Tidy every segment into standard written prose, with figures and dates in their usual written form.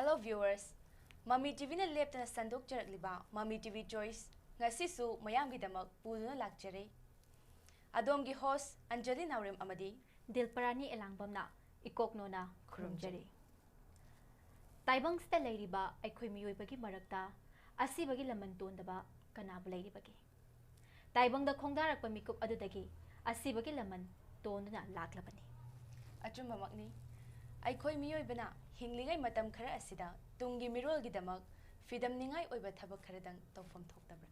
Hello viewers, Mami TV na left na sandok liba Mami TV Choice ngasisu mayang gidamak puno lakjare. Adomgi host ANJALI Naurim amadi DILPARANI elangbamna ikoknona khurumjari. Taibang sta leiriba aikhoi miyoibagi marakta asibagi laman tondaba kanabu leiribagi. Taibang da khongdarakpa mikup adudagi asibagi laman tonduna laklabani. Achumba makni aikhoi miyoibana hingligai matam khara asida tungi mirol gidamak fidam ningai oiba thabak kharadang tawfam thoktabra.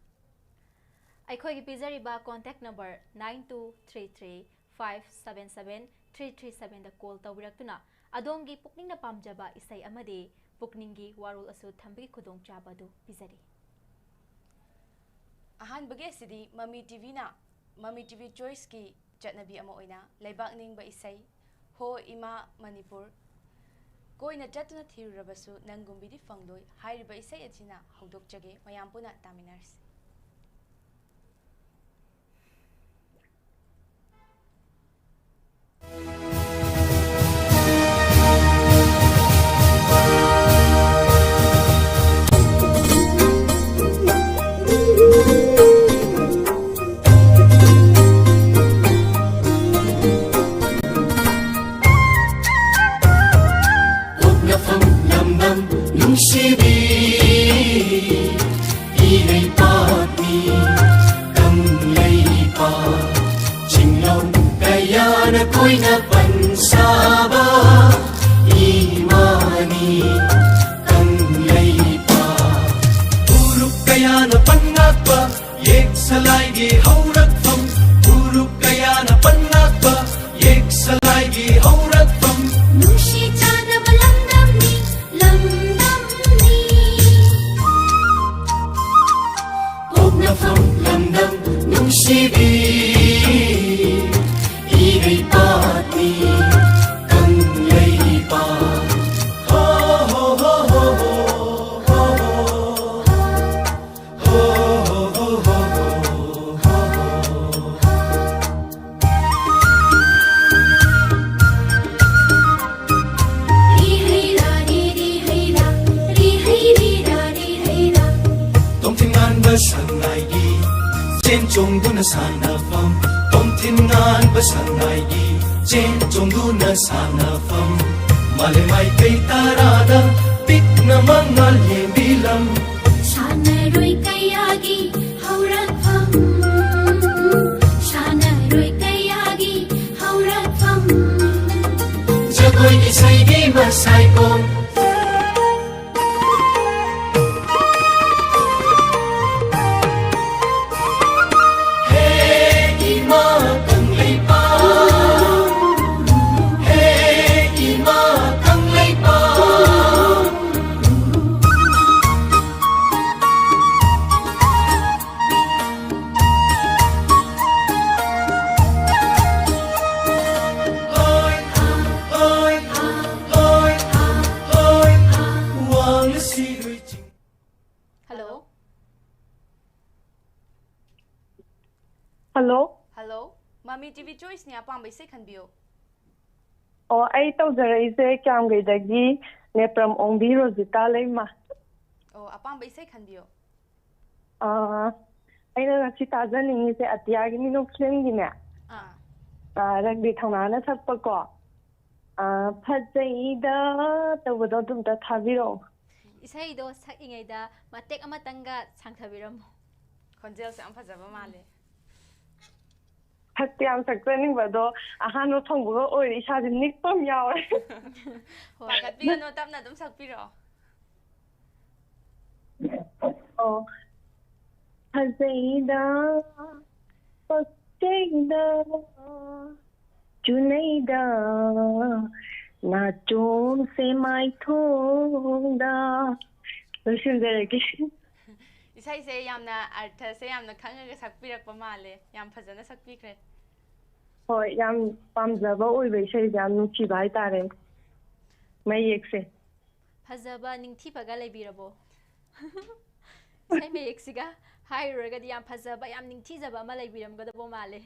Aikhoi gi pizariba contact number 9233577337 da call tawiraktuna adongi pukning na pamjaba isai amade pukningi warul asu thambigi khudong chaba du pizari. Ahan bage sidi Mami TV na Mami TV Choice ki chatnabi ama oina laibak ningba isai ho ima Manipur koina chatuna thirurabasu nangumbidi fangdoi hairiba isai achina hawdokjage mayam puna taminars. Hello, Mami TV Choice ni apang bay say kanbiyo. Oh, ay tau zaray se kyam gay dagi nepram ongbi Rosita ma. Oh, apang bay say kanbiyo. Ay na nagsitaza ningi se atiyagi minong film gina. Ragbi thangnana sakpa ko. Phajayda tawado dumta thabiro. Isai do sak ingay da matek amatanga sangthabiram. Konjel sa ang phajaba male. Hatiam saksaning bado ahano thongbugo oi isadi nikpam yawe. Pakat bigano tap na dum sakpiro. Oh. Hazayda Pakayda Junayda Nachon se mai thongda. Listen there again. Isai se yamna artha se yamna khangaga sakpirakpa male yam phajana sakpikre. Hoy yam pamjaba oibe isai yam nuchiba haitare. Mayek se phajaba ningthi paga leibirabo. Isai mayek siga hairugadi yam phajaba yam ningthi jaba ama leibiram gadabo male.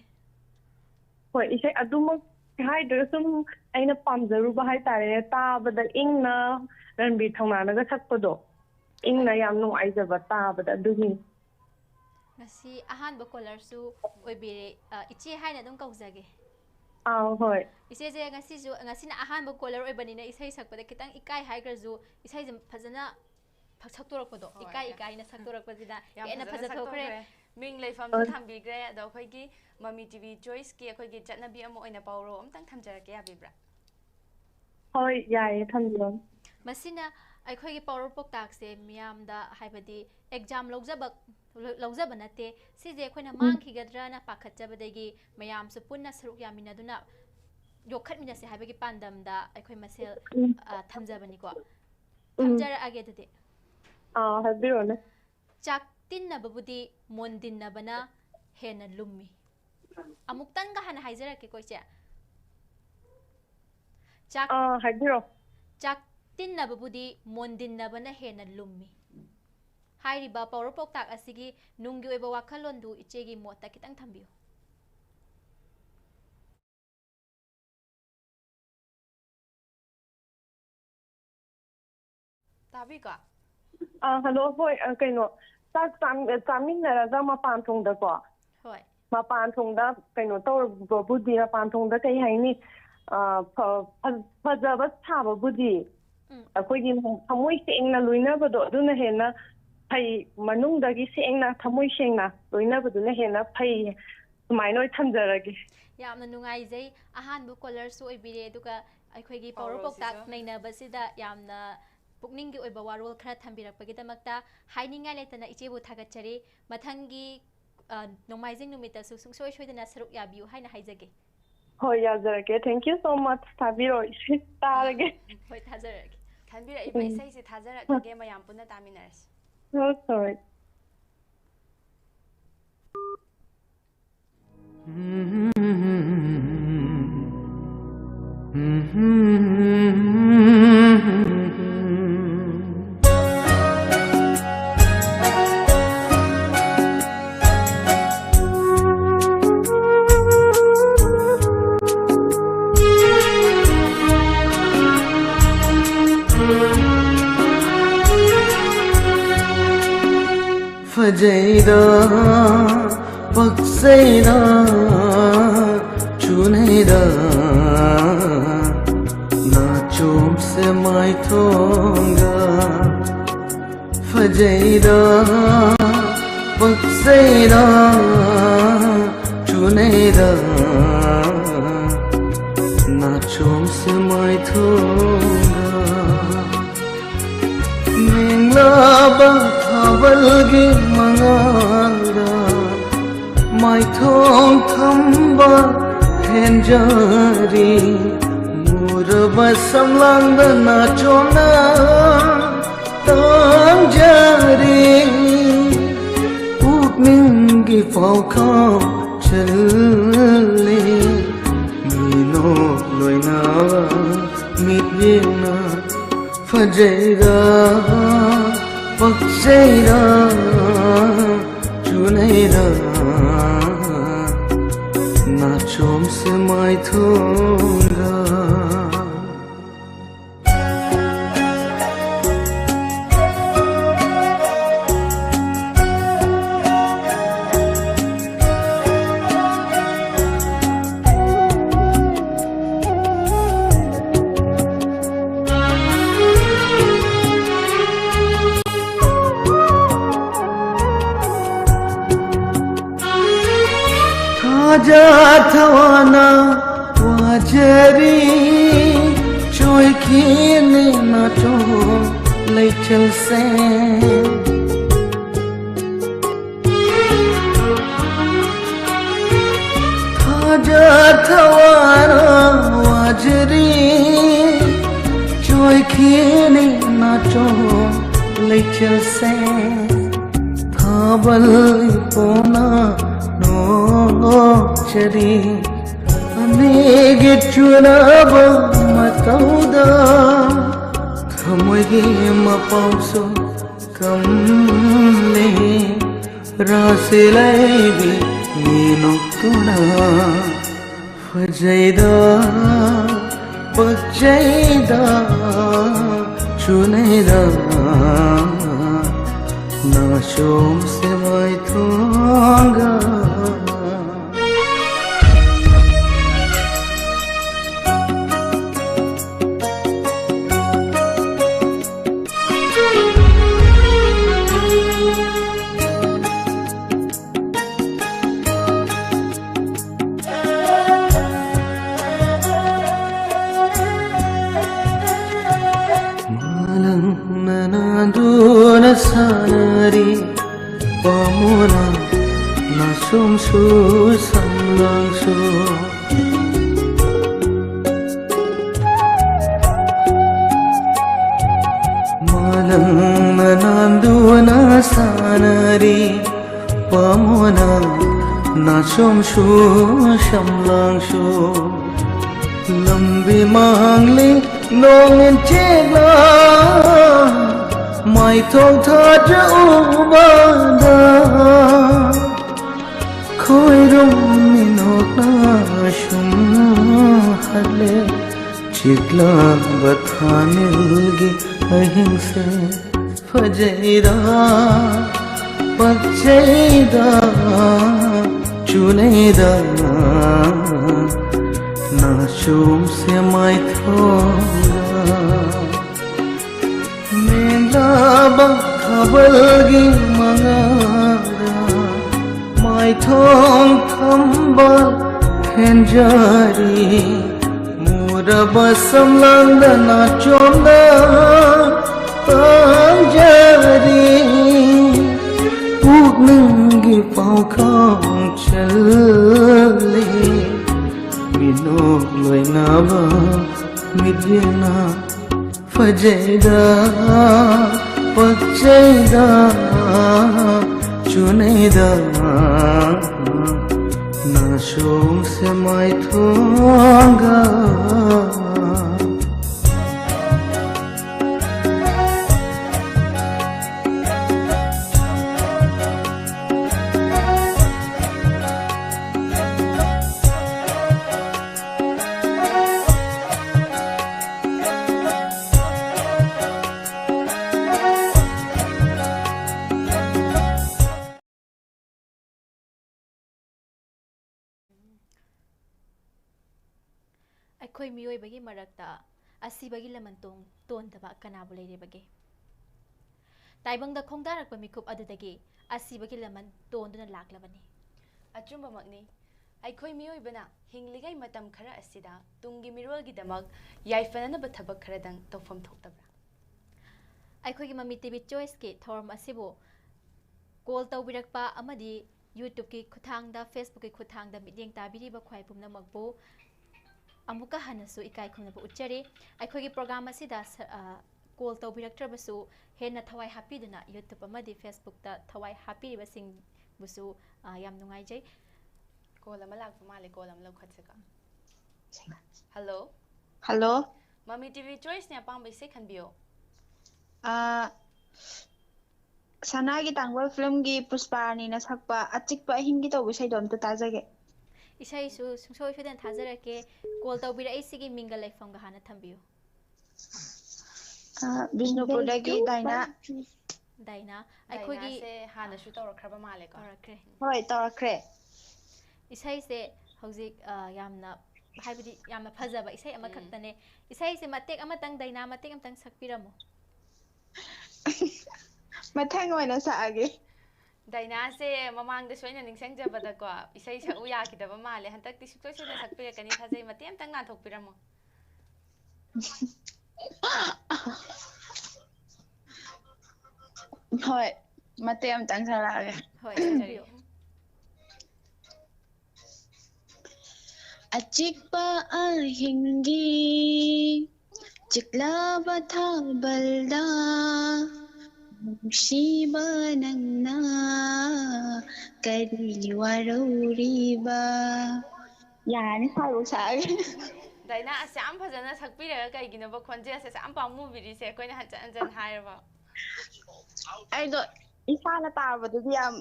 Hoy isai aduma haidra sum aina pamjaruba haitare tabada ingna ranbir thaunanaga sakpado ingna yam nuaijaba tabada dumi ngasi ahanba caller su oibire iche haina dum kaujage hoi ise je ngasi na ahanba caller oibani na isai sakpada kitang ikai haigraju isai je phajana saktorakpado ikai na saktorakpadina ena phajathokre Ming leifam thambigre ado akhoi Mami TV choice ki akhoi chatnabi amo oina pawro amtang thamjarake yabibra hoi yae thamjam masina akhoi power poktak se miam da haibadi exam lawjaba nate sije akhoi mang khigadra na pakhatjabadagi mayam su punna saruk yamina duna yokhat mina se haibagi pandam da akhoi masel thamjabani ko thamjara age dade habirone chak tinna babudi mondinna bana hena lummi amuktan ga hana haijara ke koiche chak habiro chak tinna babudi mondinna bana hena lummi hairiba power poktak asigi nunggi oiba wakhalondu ichegi mota kitang thambiyo tabi ka hello hoi kaino sak chaminaraga mapan thongda ko hoi mapan thongda kaino tor budi mapan thongda kai haini phajaba thaba budi akoigi thamoi sengna loinabado aduna hena phai manungdagi sengna thamoi sengna loinabaduna hena phai sumainoi thamjarage yamna nungai jai ahanbu caller su oibire duka aikoigi power poktak nainabasida yamna pukningi oiba warol khara thambirakpagi damakta hainingai letana ichebu thagachari mathangi nomaijing numita su sungsoi soidana saruk yabiu haina haijage hoi yajarage thank you so much tabiro tarage hoi thajarage thanbira iba isai se thajarage mayam punna taminaras oh sorry Fajayda paksayda chunayda na chum se mai thonga Fajayda paksayda chunayda na chum se mai thonga Minglaba thabalgi manganda mai thong thamba henjari murba samlanda na chona tangjari ukningi fauka challe mino loina mitna Fajayda paksayda chunayda na chom se mai thonga Jathawana wajari choy khine na to leichal se Jathawana wajari choy khine na to leichal se thabal pona chari anege chunaba matauda thamogi mapauso kamle rasilai bi nino tuna फजैदा पक्चैदा चुनैदा नाशोम से मैं थोंगा sanari pamona nasum su samlang su malang nananduna sanari pamona nasum su samlang su lambi mangli nongin chegla mai thong tha ubada khoi rum minok na shum hale chikla bathanilgi ahing se fajaida pachaida chunaida na shum se mai thonga Bang kabalgi mangara mai thong thambal henjari mura basam langdana chonda anjari pugningi paukang challe minok loinaba midyana फजैदा पक्चैदा चुनैदा नाशोम से मैं थोंगा ꯑꯩꯈꯣꯏ ꯃꯤꯑꯣꯏꯕꯒꯤ ꯃꯔꯛꯇ ꯑꯁꯤꯕꯒꯤ ꯂꯃꯟꯇꯣꯡ ꯇꯣꯟꯗꯕ ꯀꯅꯥꯕꯨ ꯂꯩꯔꯤꯕꯒꯦ ꯇꯥꯏꯕꯪꯗ ꯈꯣꯡꯗꯥꯔꯛꯄ ꯃꯤꯀꯨꯞ ꯑꯗꯨꯗꯒꯤ ꯑꯁꯤꯕꯒꯤ ꯂꯃꯟ ꯇꯣꯟꯗꯨꯅ ꯂꯥꯛꯂꯕꯅꯤ ꯑꯆꯨꯝꯕꯃꯛꯅꯤ ꯑꯩꯈꯣꯏ ꯃꯤꯑꯣꯏꯕꯅ ꯍꯤꯡꯂꯤꯉꯩ ꯃꯇꯝ ꯈꯔ ꯑꯁꯤꯗ ꯇꯨꯡꯒꯤ ꯃꯤꯔꯣꯜꯒꯤꯗꯃꯛ ꯌꯥꯏꯐꯅꯅꯕ ꯊꯕꯛ ꯈꯔꯗꯪ ꯇꯧꯐꯝ ꯊꯣꯛꯇꯕ꯭ꯔꯥ ꯑꯩꯈꯣꯏꯒꯤ ꯃꯃꯤ ꯇꯤꯚꯤ ꯆꯣꯏꯁꯀꯤ ꯊꯧꯔꯝ ꯑꯁꯤꯕꯨ ꯀꯣꯜ ꯇꯧꯕꯤꯔꯛꯄ ꯑꯃꯗꯤ ꯌꯨꯇ꯭ꯌꯨꯕꯀꯤ ꯈꯨꯠꯊꯥꯡꯗ ꯐꯦꯁꯕꯨꯛꯀꯤ ꯈꯨꯠꯊꯥꯡꯗ ꯃꯤꯠꯌꯦꯡ ꯇꯥꯕꯤꯔꯤꯕ ꯈ꯭ꯋꯥꯏ ꯄꯨꯝꯅꯃꯛꯄꯨ ꯑꯃꯨꯛꯀ ꯍꯟꯅꯁꯨ ꯏꯀꯥꯏ ꯈꯨꯝꯅꯕ ꯎꯠꯆꯔꯤ ꯑꯩꯈꯣꯏꯒꯤ ꯄ꯭ꯔꯣꯒ꯭ꯔꯥꯝ ꯑꯁꯤꯗ ꯀꯣꯜ ꯇꯧꯕꯤꯔꯛꯇ꯭ꯔꯕꯁꯨ ꯍꯦꯟꯅ ꯊꯋꯥꯏ ꯍꯥꯞꯄꯤꯗꯨꯅ ꯌꯨꯇ꯭ꯌꯨꯕ ꯑꯃꯗꯤ ꯐꯦꯁꯕꯨꯛꯇ ꯊꯋꯥꯏ ꯍꯥꯞꯄꯤꯔꯤꯕꯁꯤꯡꯕꯨꯁꯨ ꯌꯥꯝ ꯅꯨꯡꯉꯥꯏꯖꯩ ꯀꯣꯜ ꯑꯃ ꯂꯥꯛꯄ ꯃꯥꯜꯂꯦ ꯀꯣꯜ ꯑꯃ ꯂꯧꯈꯠꯁꯤꯀꯣ ꯍꯜꯂꯣ ꯍꯜꯂꯣ ꯃꯃꯤ ꯇꯤꯚꯤ ꯆꯣꯏꯁꯅꯦ ꯑꯄꯥꯝꯕ ꯏꯁꯩ ꯈꯟꯕꯤꯌꯣ ꯁꯅꯥꯒꯤ ꯇꯥꯡꯕ ꯐꯤꯂꯝꯒꯤ ꯄꯨꯁꯄꯥꯔꯥꯅꯤꯅ ꯁꯛꯄ ꯑꯆꯤꯛꯄ ꯑꯍꯤꯡꯒꯤ ꯇꯧꯕ ꯏꯁꯩꯗꯣ ꯑꯝꯇ ꯇꯥꯖꯒꯦ ꯏꯁꯩꯁꯨ ꯁꯨꯡꯁꯣꯏ ꯁꯣꯏꯗꯅ ꯊꯥꯖꯔꯛꯀꯦ ꯀꯣꯜ ꯇꯧꯕꯤꯔꯛꯏꯁꯤꯒꯤ ꯃꯤꯡꯒ ꯂꯩꯐꯝꯒ ꯍꯥꯟꯅ ꯊꯝꯕꯤꯌꯨ ꯕꯤꯁꯅꯨꯄꯨꯔꯗꯒꯤ ꯗꯥꯏꯅꯥ ꯗꯥꯏꯅꯥ ꯑꯩꯈꯣꯏꯒꯤ ꯍꯥꯟꯅꯁꯨ ꯇꯧꯔꯛꯈ꯭ꯔꯕ ꯃꯥꯜꯂꯦꯀꯣ ꯇꯧꯔꯛꯈ꯭ꯔꯦ ꯍꯣꯏ ꯇꯧꯔꯛꯈ꯭ꯔꯦ ꯏꯁꯩꯁꯦ ꯍꯧꯖꯤꯛ ꯌꯥꯝꯅ ꯍꯥꯏꯕꯗꯤ ꯌꯥꯝꯅ ꯐꯖꯕ ꯏꯁꯩ ꯑꯃꯈꯛꯇꯅꯦ ꯏꯁꯩꯁꯦ ꯃꯇꯦꯛ ꯑꯃꯇꯪ ꯗꯥꯏꯅꯥ ꯃꯇꯦꯛ ꯑꯃꯇꯪ ꯁꯛꯄꯤꯔꯝꯃꯨ ꯃꯊꯪ ꯑꯣꯏꯅ ꯁꯛꯑꯒꯦ ꯗꯥꯏꯅꯥꯁꯦ ꯃꯃꯥꯡꯗꯁꯨ ꯑꯩꯅ ꯅꯤꯡꯁꯤꯡꯖꯕꯗꯀꯣ ꯏꯁꯩ ꯁꯛꯎ ꯌꯥꯈꯤꯗꯕ ꯃꯥꯜꯂꯦ ꯍꯟꯗꯛꯇꯤ ꯁꯨꯡꯁꯣꯏ ꯁꯣꯏꯗꯅ ꯁꯛꯄꯤꯔꯛꯀꯅꯤ ꯊꯥꯖꯩ ꯃꯇꯦꯛ ꯑꯃꯇꯪ ꯉꯥꯟꯊꯣꯛꯄꯤꯔꯝꯃꯨ ꯍꯣꯏ ꯃꯇꯦꯛ ꯑꯃꯇꯪ ꯁꯛꯂꯛꯑꯒꯦ ꯍꯣꯏ ꯁꯛꯄꯤꯌꯨ ꯑꯆꯤꯛꯄ ꯑꯍꯤꯡꯒꯤ ꯆꯤꯛꯂꯕ ꯊꯥꯕꯜꯗ ꯅꯨꯡꯁꯤꯕ ꯅꯪꯅ ꯀꯔꯤ ꯋꯥꯔꯧꯔꯤꯕ ꯌꯥꯔꯅꯤ ꯁꯥꯔꯨ ꯁꯛꯑꯒꯦ ꯗꯥꯏꯅꯥ ꯑꯁ ꯌꯥꯝ ꯐꯖꯅ ꯁꯛꯄꯤꯔꯒ ꯀꯩꯒꯤꯅꯣꯕ ꯈꯣꯟꯖꯦꯜꯁꯦ ꯌꯥꯝ ꯄꯥꯝꯃꯨꯕꯤꯔꯤꯁꯦ ꯑꯩꯈꯣꯏꯅ ꯍꯟꯖꯟ ꯍꯟꯖꯟ ꯍꯥꯏꯔꯕ ꯑꯩꯗꯣ ꯏꯁꯥꯅ ꯇꯥꯕꯗꯨꯗꯤ ꯌꯥꯝ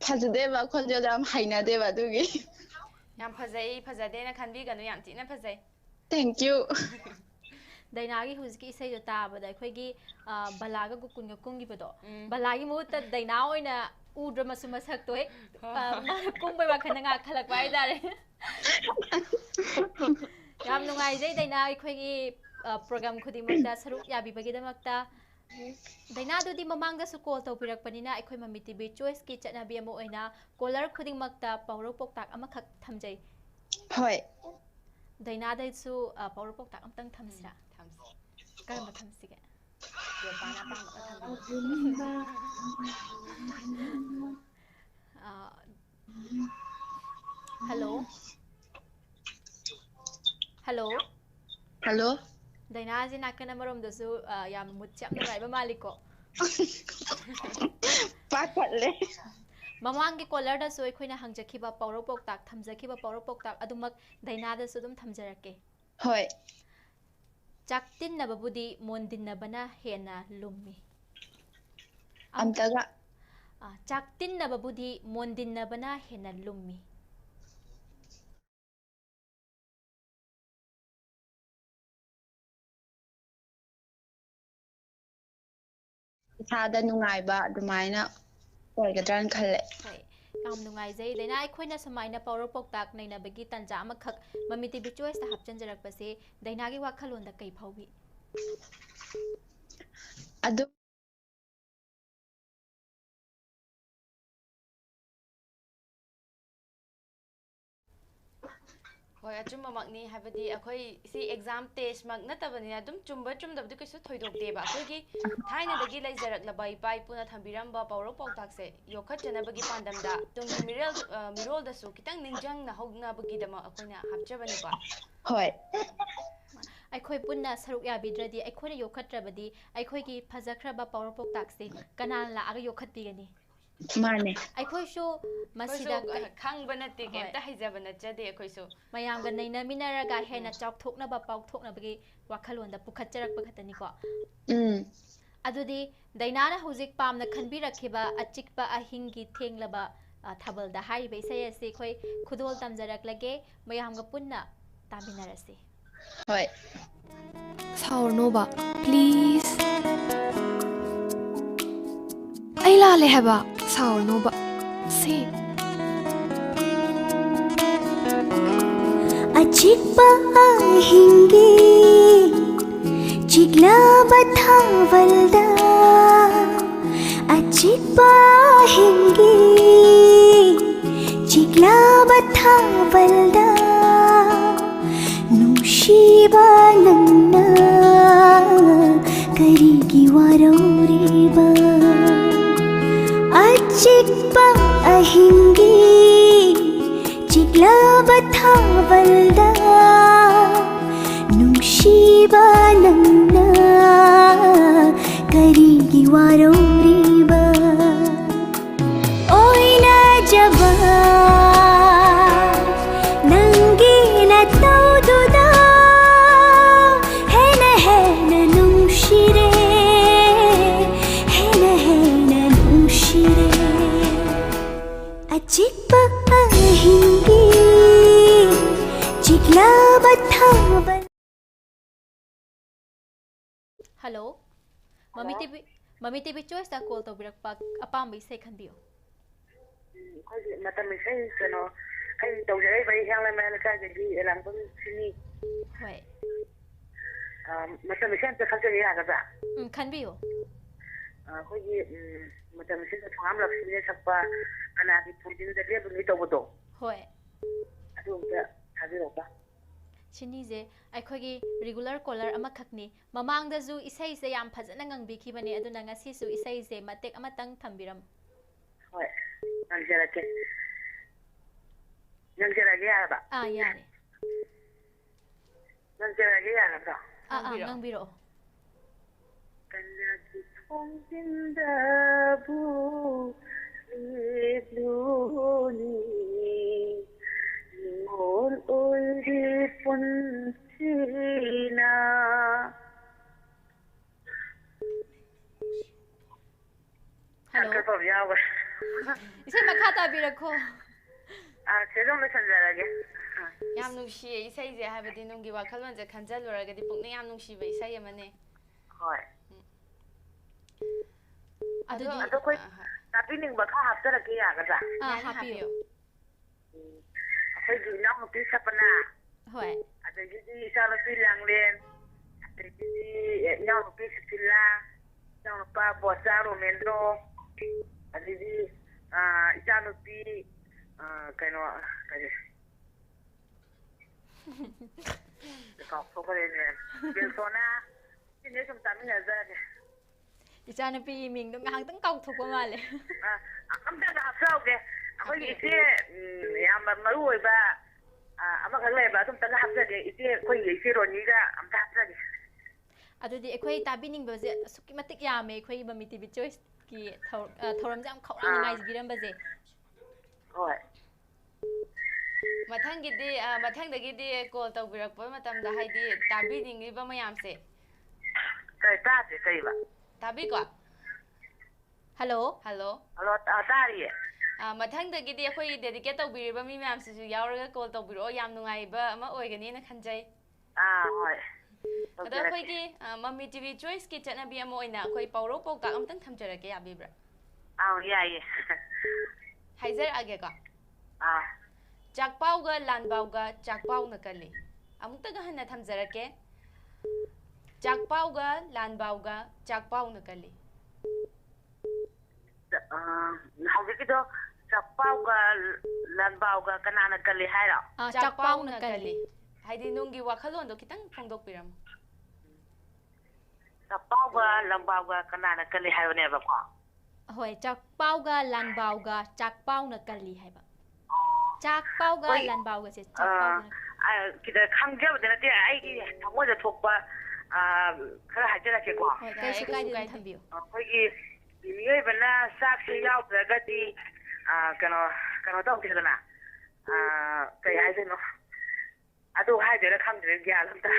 ꯐꯖꯗꯦꯕ ꯈꯣꯟꯖꯦꯜꯗꯣ ꯌꯥꯝ ꯍꯩꯅꯗꯦꯕ ꯑꯗꯨꯒꯤ ꯌꯥꯝ ꯐꯖꯩ ꯐꯖꯗꯦꯅ ꯈꯟꯕꯤꯒꯅꯨ ꯌꯥꯝ ꯊꯤꯅ ꯐꯖꯩ Thank you. ꯗꯥꯏꯅꯥꯒꯤ ꯍꯧꯖꯤꯛꯀꯤ ꯏꯁꯩꯗꯣ ꯇꯥꯕꯗ ꯑꯩꯈꯣꯏꯒꯤ ꯕꯂꯥꯒ ꯒꯣꯀꯨꯟꯒ ꯀꯨꯝꯈꯤꯕꯗꯣ ꯕꯂꯥꯒꯤ ꯃꯍꯨꯠꯇ ꯗꯥꯏꯅꯥ ꯑꯣꯏꯅ ꯎꯗ꯭ꯔꯃꯁꯨ ꯃꯁꯛꯇꯣ ꯍꯦꯛ ꯀꯨꯝꯕꯩ ꯋꯥꯈꯜꯗ ꯉꯥꯛꯈꯠꯂꯛꯄ ꯍꯥꯏꯇꯥꯔꯦ ꯌꯥꯝ ꯅꯨꯡꯉꯥꯏꯖꯩ ꯗꯥꯏꯅꯥ ꯑꯩꯈꯣꯏꯒꯤ ꯄ꯭ꯔꯣꯒ꯭ꯔꯥꯝ ꯈꯨꯗꯤꯡꯃꯛꯇ ꯁꯔꯨꯛ ꯌꯥꯕꯤꯕꯒꯤꯗꯃꯛꯇ ꯗꯥꯏꯅꯥꯗꯨꯗꯤ ꯃꯃꯥꯡꯗꯁꯨ ꯀꯣꯜ ꯇꯧꯕꯤꯔꯛꯄꯅꯤꯅ ꯑꯩꯈꯣꯏ ꯃꯃꯤ ꯇꯤꯚꯤ ꯆꯣꯏꯁꯀꯤ ꯆꯠꯅꯕꯤ ꯑꯃ ꯑꯣꯏꯅ ꯀꯣꯂꯔ ꯈꯨꯗꯤꯡꯃꯛꯇ ꯄꯥꯎꯔꯧ ꯄꯥꯎꯇꯥꯛ ꯑꯃꯈꯛ ꯊꯝꯖꯩ Hoi. ꯗꯥꯏꯅꯥꯗꯁꯨ ꯄꯥꯎꯔꯧ ꯄꯥꯎꯇꯥꯛ ꯑꯃꯇꯪ ꯊꯝꯁꯤꯔꯥ ꯀꯔꯝꯕ ꯊꯝꯁꯤꯒꯦ ꯗꯤꯜꯄꯥꯅ ꯑꯄꯥꯝꯕ ꯑꯃ ꯊꯝꯕꯤꯌꯨ ꯍꯜꯂꯣ ꯍꯜꯂꯣ Hello. ꯗꯥꯏꯅꯥꯁꯤ ꯅꯥꯀꯟ ꯑꯃꯔꯣꯝꯗꯁꯨ ꯌꯥꯝ ꯃꯨꯠꯁꯦ ꯌꯥꯝ ꯅꯨꯡꯉꯥꯏꯕ ꯃꯥꯜꯂꯤꯀꯣ Papatle. ꯃꯃꯥꯡꯒꯤ ꯀꯣꯂꯔꯗꯁꯨ ꯑꯩꯈꯣꯏꯅ ꯍꯪꯖꯈꯤꯕ ꯄꯥꯎꯔꯧ ꯄꯥꯎꯇꯥꯛ ꯊꯝꯖꯈꯤꯕ ꯄꯥꯎꯔꯧ ꯄꯥꯎꯇꯥꯛ ꯑꯗꯨꯃꯛ ꯗꯥꯏꯅꯥꯗꯁꯨ ꯑꯗꯨꯝ ꯊꯝꯖꯔꯛꯀꯦ Hoi. ꯆꯥꯛꯇꯤꯟꯅꯕꯕꯨꯗꯤ ꯃꯣꯟꯗꯤꯟꯅꯕꯅ ꯍꯦꯟꯅ ꯂꯨꯝꯃꯤ Amtaga. ꯆꯥꯛꯇꯤꯟꯅꯕꯕꯨꯗꯤ ꯃꯣꯟꯗꯤꯟꯅꯕꯅ ꯍꯦꯟꯅ ꯂꯨꯝꯃꯤ Isada nungaiba adumaina oigadrana khalle. ꯍꯣꯏ ꯌꯥꯝ ꯅꯨꯡꯉꯥꯏꯖꯩ ꯗꯥꯏꯅꯥ ꯑꯩꯈꯣꯏꯅ ꯁꯨꯃꯥꯏꯅ ꯄꯥꯎꯔꯧ ꯄꯥꯎꯇꯥꯛ ꯅꯩꯅꯕꯒꯤ ꯇꯥꯟꯖꯥ ꯑꯃꯈꯛ ꯃꯃꯤ ꯇꯤꯚꯤ ꯆꯣꯏꯁꯇ ꯍꯥꯞꯆꯤꯟꯖꯔꯛꯄꯁꯦ ꯗꯥꯏꯅꯥꯒꯤ ꯋꯥꯈꯜꯂꯣꯟꯗ ꯀꯩ ꯐꯥꯎꯕꯤ Adu ꯍꯣꯏ ꯑꯆꯨꯝꯕꯃꯛꯅꯤ ꯍꯥꯏꯕꯗꯤ ꯑꯩꯈꯣꯏ ꯁꯤ ꯑꯦꯛꯖꯥꯝ ꯇꯦꯁꯃꯛ ꯅꯠꯇꯕꯅꯤꯅ ꯑꯗꯨꯝ ꯆꯨꯝꯕ ꯆꯨꯝꯗꯕꯗꯤ ꯀꯩꯁꯨ ꯊꯣꯏꯗꯣꯛꯇꯦꯕ ꯑꯩꯈꯣꯏꯒꯤ ꯊꯥꯏꯅꯗꯒꯤ ꯂꯩꯖꯔꯛꯂꯕ ꯏꯄꯥ ꯏꯄꯨꯅ ꯊꯝꯕꯤꯔꯝꯕ ꯄꯥꯎꯔꯧ ꯄꯥꯎꯇꯥꯛꯁꯦ ꯌꯣꯛꯈꯠꯆꯅꯕꯒꯤ ꯄꯥꯟꯗꯝꯗ ꯇꯨꯡꯒꯤ ꯃꯤꯔꯣꯜꯗꯁꯨ ꯈꯤꯇꯪ ꯅꯤꯡꯁꯤꯡꯅꯍꯧꯅꯕꯒꯤꯗꯃꯛ ꯑꯩꯈꯣꯏꯅ ꯍꯥꯞꯆꯕꯅꯤꯀꯣ hoi. ꯑꯩꯈꯣꯏ ꯄꯨꯟꯅ ꯁꯔꯨꯛ ꯌꯥꯕꯤꯗ꯭ꯔꯗꯤ ꯑꯩꯈꯣꯏꯅ ꯌꯣꯛꯈꯠꯇ꯭ꯔꯕꯗꯤ ꯑꯩꯈꯣꯏꯒꯤ ꯐꯖꯈ꯭ꯔꯕ ꯄꯥꯎꯔꯧ ꯄꯥꯎꯇꯥꯛꯁꯦ ꯀꯅꯥꯅ ꯂꯥꯛꯑꯒ ꯌꯣꯛꯈꯠꯄꯤꯒꯅꯤ Mane. ꯑꯩꯈꯣꯏꯁꯨ ꯃꯁꯤꯗ ꯑꯩꯈꯣꯏꯁꯨ ꯈꯪꯕ ꯅꯠꯇꯦ ꯀꯩꯝꯇ ꯍꯩꯖꯕ ꯅꯠꯆꯗꯦ ꯑꯩꯈꯣꯏꯁꯨ ꯃꯌꯥꯝꯒ ꯅꯩꯅꯃꯤꯟꯅꯔꯒ ꯍꯦꯟꯅ ꯆꯥꯎꯊꯣꯛꯅꯕ ꯄꯥꯎꯊꯣꯛꯅꯕꯒꯤ ꯋꯥꯈꯜꯂꯣꯟꯗ ꯄꯨꯈꯠꯆꯔꯛꯄ ꯈꯛꯇꯅꯤꯀꯣ ꯑꯗꯨꯗꯤ ꯗꯥꯏꯅꯥꯅ ꯍꯧꯖꯤक ꯄꯥꯝꯅ ꯈꯟꯕꯤꯔꯛꯈꯤꯕ ꯑꯆꯤꯛꯄ ꯑꯍꯤꯡꯒꯤ ꯊꯦꯡꯂꯕ ꯊꯥꯕꯜꯗ ꯍꯥꯏꯔꯤꯕ ꯏꯁꯩ ꯑꯁꯤ ꯑꯩꯈꯣꯏ ꯈꯨꯗꯣꯜ ꯇꯝꯖꯔꯛꯂꯒꯦ ꯃꯌꯥꯝꯒ ꯄꯨꯟꯅ ꯇꯥꯃꯤꯟꯅꯔꯁꯤ Hoi. ꯁꯥꯎꯔꯅꯣꯕ ꯄ꯭ꯂꯤꯖ ꯑꯩ ꯂꯥꯜꯂꯦ ꯍꯥꯏꯕ ꯁꯥꯎꯔꯅꯣꯕ ꯁꯤ ꯑꯆꯤꯛꯄ ꯑꯍꯤꯡꯒꯤ ꯆꯤꯛꯂꯕ ꯊꯥꯕꯜꯗ ꯑꯆꯤꯛꯄ ꯑꯍꯤꯡꯒꯤ ꯆꯤꯛꯂꯕ ꯊꯥꯕꯜꯗ ꯅꯨꯡꯁꯤꯕ ꯅꯪꯅ ꯀꯔꯤꯒꯤ ꯋꯥꯔꯧꯔꯤꯕ ꯑꯆꯤꯛꯄ ꯑꯍꯤꯡꯒꯤ ꯆꯤꯛꯂꯕ ꯊꯥꯕꯜꯗ ꯅꯨꯡꯁꯤꯕ ꯅꯪꯅ ꯀꯔꯤꯒꯤ ꯋꯥꯔꯧꯔꯤꯕ ꯑꯣꯏꯅꯖꯕ ꯅꯪꯒꯤ ꯅꯇꯧꯗꯨꯗ ꯍꯦꯟꯅ ꯍꯦꯟꯅ ꯅꯨꯡꯁꯤꯔꯦ ꯍꯦꯟꯅ ꯍꯦꯟꯅ ꯅꯨꯡꯁꯤꯔꯦ ꯑꯆꯤꯛꯄ ꯑꯍꯤꯡꯒꯤ ꯆꯤꯛꯂꯕ ꯊꯥꯕꯜ ꯍꯜꯂꯣ ꯃꯃꯤ ꯇꯤꯚꯤ ꯆꯣꯏꯁꯇ ꯀꯣꯜ ꯇꯧꯕꯤꯔꯛꯄ ꯑꯄꯥꯝꯕ ꯏꯁꯩ ꯈꯟꯕꯤꯌꯨ ꯑꯩꯈꯣꯏꯒꯤ ꯃꯇꯝ ꯏꯁꯩ ꯀꯩꯅꯣ ꯑꯩ ꯇꯧꯖꯔꯛꯏꯕ ꯍꯤꯌꯥꯡꯂꯩꯃ ꯂꯩꯀꯥꯏꯗꯒꯤ ꯑꯦꯂꯥꯡꯕꯝ ꯁꯤꯅꯤ ꯍꯣꯏ ꯃꯇꯝ ꯏꯁꯩ ꯑꯝꯇ ꯈꯟꯖꯒꯦ ꯌꯥꯒꯗ꯭ꯔꯥ ꯈꯟꯕꯤꯌꯨ ꯑꯩꯈꯣꯏꯒꯤ ꯃꯇꯝ ꯏꯁꯩꯗ ꯊꯣꯉꯥꯝ ꯂꯛꯁꯃꯤꯅ ꯁꯛꯄ ꯀꯅꯥꯒꯤ ꯐꯣꯟꯖꯤꯟꯗ ꯂꯦꯞꯂꯨꯅꯤ ꯇꯧꯕꯗꯣ ꯍꯣꯏ ꯑꯗꯨ ꯑꯝꯇ ꯊꯥꯕꯤꯔꯛꯄ ꯁꯤꯅꯤꯁꯦ ꯑꯩꯈꯣꯏꯒꯤ ꯔꯤꯒꯨꯂꯔ ꯀꯣꯂꯔ ꯑꯃꯈꯛꯅꯤ ꯃꯃꯥꯡꯗꯁꯨ ꯏꯁꯩꯁꯦ ꯌꯥꯝ ꯐꯖꯅ ꯉꯪꯕꯤꯈꯤꯕꯅꯦ ꯑꯗꯨꯅ ꯉꯁꯤꯁꯨ ꯏꯁꯩꯁꯦ ꯃꯇꯦꯛ ꯑꯃꯇꯪ ꯊꯝꯕꯤꯔꯝꯃꯨ ꯍꯣꯏ ꯉꯪꯖꯔꯒꯦ ꯌꯥꯔꯕ ꯌꯥꯔꯦ ꯉꯪꯖꯔꯒꯦ ꯌꯥꯒꯗ꯭ꯔꯣ ꯉꯪꯕꯤꯔꯛꯑꯣ ꯀꯅꯥꯒꯤ ꯊꯣꯡꯖꯤꯟꯗꯕꯨ ꯂꯦꯞꯂꯨꯅꯤ ꯅꯤꯡꯉꯣꯜ ꯑꯣꯏꯔꯤ ꯄꯨꯟꯁꯤꯅ ꯍꯜꯂꯣ ꯏꯁꯩ ꯃꯈꯥ ꯇꯥꯕꯤꯔꯛꯈꯣ ꯁꯦꯗꯣꯡꯗ ꯁꯟꯖꯔꯒꯦ. ꯌꯥꯝ ꯅꯨꯡꯁꯤꯌꯦ ꯏꯁꯩꯁꯦ ꯍꯥꯏꯕꯗꯤ ꯅꯨꯡꯒꯤ ꯋꯥꯈꯜꯂꯣꯟꯁꯦ ꯈꯟꯖꯜꯂꯨꯔꯒꯗꯤ ꯄꯨꯛꯅꯤꯡ ꯌꯥꯝ ꯅꯨꯡꯁꯤꯕ ꯏꯁꯩ ꯑꯃꯅꯦ. ꯍꯣꯏ. ꯑꯗꯣ ꯑꯗꯣ ꯑꯩꯈꯣꯏ ꯇꯥꯕꯤꯅꯤꯡꯕ ꯈꯔ ꯍꯥꯞꯆꯔꯛꯀꯦ ꯌꯥꯒꯗ꯭ꯔꯥ? ꯍꯥꯞꯄꯤꯌꯣ. ꯑꯩꯈꯣꯏꯒꯤ ꯏꯅꯥꯎꯅꯨꯄꯤ ꯁꯄꯅꯥ. ꯍꯣꯏ. ꯑꯗꯒꯤꯗꯤ ꯏꯆꯥꯅꯨꯄꯤ ꯂꯥꯡꯂꯦꯟ, ꯑꯗꯒꯤꯗꯤ ꯏꯅꯥꯎꯅꯨꯄꯤ ꯁꯨꯁꯤꯂꯥ, ꯏꯅꯥꯎꯅꯨꯄꯥ ꯕꯣꯆꯥ ꯔꯣꯃꯦꯟꯗ꯭ꯔꯣ, ꯑꯗꯒꯤꯗꯤ ꯏꯆꯥꯅꯨꯄꯤ ꯀꯩꯅꯣ ꯀꯔꯤ ꯀꯥꯎꯊꯣꯛꯈ꯭ꯔꯦꯅꯦ, ꯕꯦꯜꯁꯣꯅꯥ, ꯁꯤꯅꯦ ꯁꯨꯝ ꯇꯥꯃꯤꯟꯅꯖꯔꯒꯦ. ꯏꯆꯥꯅꯨꯄꯤꯒꯤ ꯃꯤꯡꯗꯣ ꯉꯥꯏꯍꯥꯛꯇꯪ ꯀꯥꯎꯊꯣꯛꯄ ꯃꯥꯜꯂꯦ. ꯑꯝꯇꯒ ꯍꯥꯞꯆꯍꯧꯒꯦ. ꯑꯩꯈꯣꯏꯒꯤ ꯏꯆꯦ ꯌꯥꯝꯅ ꯃꯔꯨ ꯑꯣꯏꯕ ꯑꯃꯈꯛ ꯂꯩꯌꯦꯕ, ꯑꯗꯨꯝꯇꯒ ꯍꯥꯞꯆꯒꯦ. ꯏꯆꯦ ꯑꯩꯈꯣꯏꯒꯤ ꯏꯆꯦ ꯔꯣꯅꯤꯒ ꯑꯝꯇ ꯍꯥꯞꯆꯒꯦ. ꯑꯗꯨꯗꯤ ꯑꯩꯈꯣꯏ ꯇꯥꯕꯤꯅꯤꯡꯕꯁꯦ ꯑꯁꯨꯛꯀꯤ ꯃꯇꯤꯛ ꯌꯥꯝꯃꯦ ꯑꯩꯈꯣꯏꯒꯤ ꯃꯃꯤ ꯇꯤꯚꯤ ꯆꯣꯏꯁꯀꯤ ꯊꯧꯔꯝꯁꯦ ꯌꯥꯝ ꯈꯧꯔꯥꯡꯅ ꯉꯥꯏꯕꯤꯔꯝꯕꯁꯦ. ꯍꯣꯏ. ꯃꯊꯪꯗꯒꯤꯗꯤ ꯀꯣꯜ ꯇꯧꯕꯤꯔꯛꯄ ꯃꯇꯝꯗ ꯍꯥꯏꯗꯤ ꯇꯥꯕꯤꯅꯤꯡꯉꯤꯕ ꯃꯌꯥꯝꯁꯦ. ꯇꯥꯗꯦ ꯀꯩꯕ? ꯇꯥꯕꯤꯀꯣ? ꯍꯜꯂꯣ. ꯍꯜꯂꯣ. ꯍꯜꯂꯣ, ꯇꯥꯔꯤꯌꯦ. ꯃꯊꯪꯗꯒꯤꯗꯤ ꯑꯩꯈꯣꯏ ꯗꯦꯗꯤꯀꯦꯠ ꯇꯧꯕꯤꯔꯤꯕ ꯃꯤ ꯃꯌꯥꯝꯁꯤꯁꯨ ꯌꯥꯎꯔꯒ ꯀꯣꯜ ꯇꯧꯕꯤꯔꯛꯑꯣ. ꯌꯥꯝ ꯅꯨꯡꯉꯥꯏꯕ ꯑꯃ ꯑꯣꯏꯒꯅꯤꯅ ꯈꯟꯖꯩ. ꯍꯣꯏ. ꯑꯗꯣ ꯑꯩꯈꯣꯏꯒꯤ ꯃꯃꯤ ꯇꯤꯚꯤ ꯆꯣꯏꯁꯀꯤ ꯆꯠꯅꯕꯤ ꯑꯃ ꯑꯣꯏꯅ ꯑꯩꯈꯣꯏ ꯄꯥꯎꯔꯧ ꯄꯥꯎꯇꯥꯛ ꯑꯝꯇꯪ ꯊꯝꯖꯔꯛꯀꯦ, ꯌꯥꯕꯤꯕ꯭ꯔꯥ? ꯌꯥꯏꯌꯦ. ꯍꯥꯏꯖꯔꯛꯑꯒꯦꯀꯣ. ꯆꯥꯛꯄꯥꯎꯒ ꯂꯥꯟꯕꯥꯎꯒ ꯆꯥꯛꯄꯥꯎꯅ ꯀꯜꯂꯤ. ꯑꯃꯨꯛꯇꯒ ꯍꯟꯅ ꯊꯝꯖꯔꯛꯀꯦ. ꯆꯥꯛꯄꯥꯎꯒ ꯂꯥꯟꯕꯥꯎꯒ ꯆꯥꯛꯄꯥꯎꯅ ꯀꯜꯂꯤ. ꯍꯧꯖꯤꯛꯀꯤꯗꯣ ꯆꯥꯛꯄꯥꯎꯒ ꯂꯥꯟꯕꯥꯎꯒ ꯀꯅꯥꯅ ꯀꯜꯂꯤ ꯍꯥꯏꯔꯣ? ꯆꯥꯛꯄꯥꯎꯅ ꯀꯜꯂꯤ. ꯍꯥꯏꯗꯤ ꯅꯨꯡꯒꯤ ꯋꯥꯈꯜꯂꯣꯟꯗꯣ ꯈꯤꯇꯪ ꯐꯣꯡꯗꯣꯛꯄꯤꯔꯝꯃꯣ. ꯆꯥꯛꯄꯥꯎꯒ ꯂꯥꯟꯕꯥꯎꯒ ꯀꯅꯥꯅ ꯀꯜꯂꯤ ꯍꯥꯏꯕꯅꯦꯕꯀꯣ? ꯍꯣꯏ, ꯆꯥꯛꯄꯥꯎꯒ ꯂꯥꯟꯕꯥꯎꯒ ꯆꯥꯛꯄꯥꯎꯅ ꯀꯜꯂꯤ ꯍꯥꯏꯕ. ꯆꯥꯛꯄꯥꯎꯒ ꯂꯥꯟꯕꯥꯎꯒꯁꯦ ꯆꯥꯛꯄꯥꯎꯒ. ꯈꯪꯖꯕꯗꯤ ꯅꯠꯇꯦ, ꯑꯩꯒꯤ ꯊꯃꯣꯏꯗ ꯊꯣꯛꯄ ꯈꯔ ꯍꯥꯏꯖꯔꯛꯀꯦꯀꯣ. ꯍꯣꯏ, ꯀꯩꯁꯨ ꯀꯥꯏꯗꯦ, ꯑꯗꯨꯝ ꯊꯝꯕꯤꯌꯨ. ꯑꯩꯈꯣꯏꯒꯤ ꯃꯤꯑꯣꯏꯕꯅ ꯆꯥꯛꯁꯦ ꯌꯥꯎꯗ꯭ꯔꯒꯗꯤ ꯀꯩꯅꯣ ꯇꯧꯗꯦꯗꯅ, ꯀꯩ ꯍꯥꯏꯗꯣꯏꯅꯣ, ꯑꯗꯨ ꯍꯥꯏꯗꯣꯏꯔꯥ ꯈꯪꯗ꯭ꯔꯦ, ꯒ꯭ꯌꯥꯟ ꯑꯝꯇ.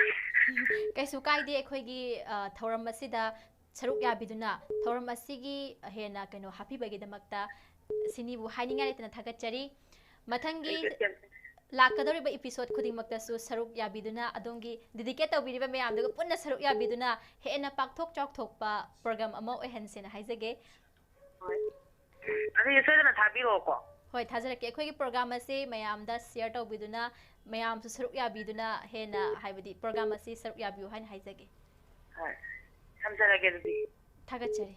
ꯀꯩꯁꯨ ꯀꯥꯏꯗꯦ. ꯑꯩꯈꯣꯏꯒꯤ ꯊꯧꯔꯝ ꯑꯁꯤꯗ ꯁꯔꯨꯛ ꯌꯥꯕꯤꯗꯨꯅ ꯊꯧꯔꯝ ꯑꯁꯤꯒꯤ ꯍꯦꯟꯅ ꯀꯩꯅꯣ ꯍꯥꯞꯄꯤꯕꯒꯤꯗꯃꯛꯇ ꯁꯤꯅꯤꯕꯨ ꯍꯥꯏꯅꯤꯡꯉꯥꯏ ꯂꯩꯇꯅ ꯊꯥꯒꯠꯆꯔꯤ. ꯃꯊꯪꯒꯤ ꯂꯥꯛꯀꯗꯧꯔꯤꯕ ꯏꯄꯤꯁꯣꯗ ꯈꯨꯗꯤꯡꯃꯛꯇꯁꯨ ꯁꯔꯨꯛ ꯌꯥꯕꯤꯗꯨꯅ ꯑꯗꯣꯝꯒꯤ ꯗꯦꯗꯤꯀꯦꯠ ꯇꯧꯕꯤꯔꯤꯕ ꯃꯌꯥꯝꯗꯨꯒ ꯄꯨꯟꯅ ꯁꯔꯨꯛ ꯌꯥꯕꯤꯗꯨꯅ ꯍꯦꯟꯅ ꯄꯥꯛꯊꯣꯛ ꯆꯥꯎꯊꯣꯛꯄ ꯄ꯭ꯔꯣꯒ꯭ꯔꯥꯝ ꯑꯃ ꯑꯣꯏꯍꯟꯁꯦꯅ ꯍꯥꯏꯖꯒꯦ. ꯍꯣꯏ. ꯑꯗꯨꯗꯤ ꯁꯣꯏꯗꯅ ꯊꯥꯕꯤꯔꯛꯑꯣꯀꯣ. ꯍꯣꯏ, ꯊꯥꯖꯔꯛꯀꯦ. ꯑꯩꯈꯣꯏꯒꯤ ꯄ꯭ꯔꯣꯒ꯭ꯔꯥꯝ ꯑꯁꯤ ꯃꯌꯥꯝꯗ ꯁꯤꯌꯔ ꯇꯧꯕꯤꯗꯨꯅ ꯃꯌꯥꯝꯁꯨ ꯁꯔꯨꯛ ꯌꯥꯕꯤꯗꯨꯅ ꯍꯦꯟꯅ ꯍꯥꯏꯕꯗꯤ ꯄ꯭ꯔꯣꯒ꯭ꯔꯥꯝ ꯑꯁꯤ ꯁꯔꯨꯛ ꯌꯥꯕꯤꯌꯨ ꯍꯥꯏꯅ ꯍꯥꯏꯖꯒꯦ. ꯍꯣꯏ. ꯊꯝꯖꯔꯒꯦ ꯑꯗꯨꯗꯤ. ꯊꯥꯒꯠꯆꯔꯤ.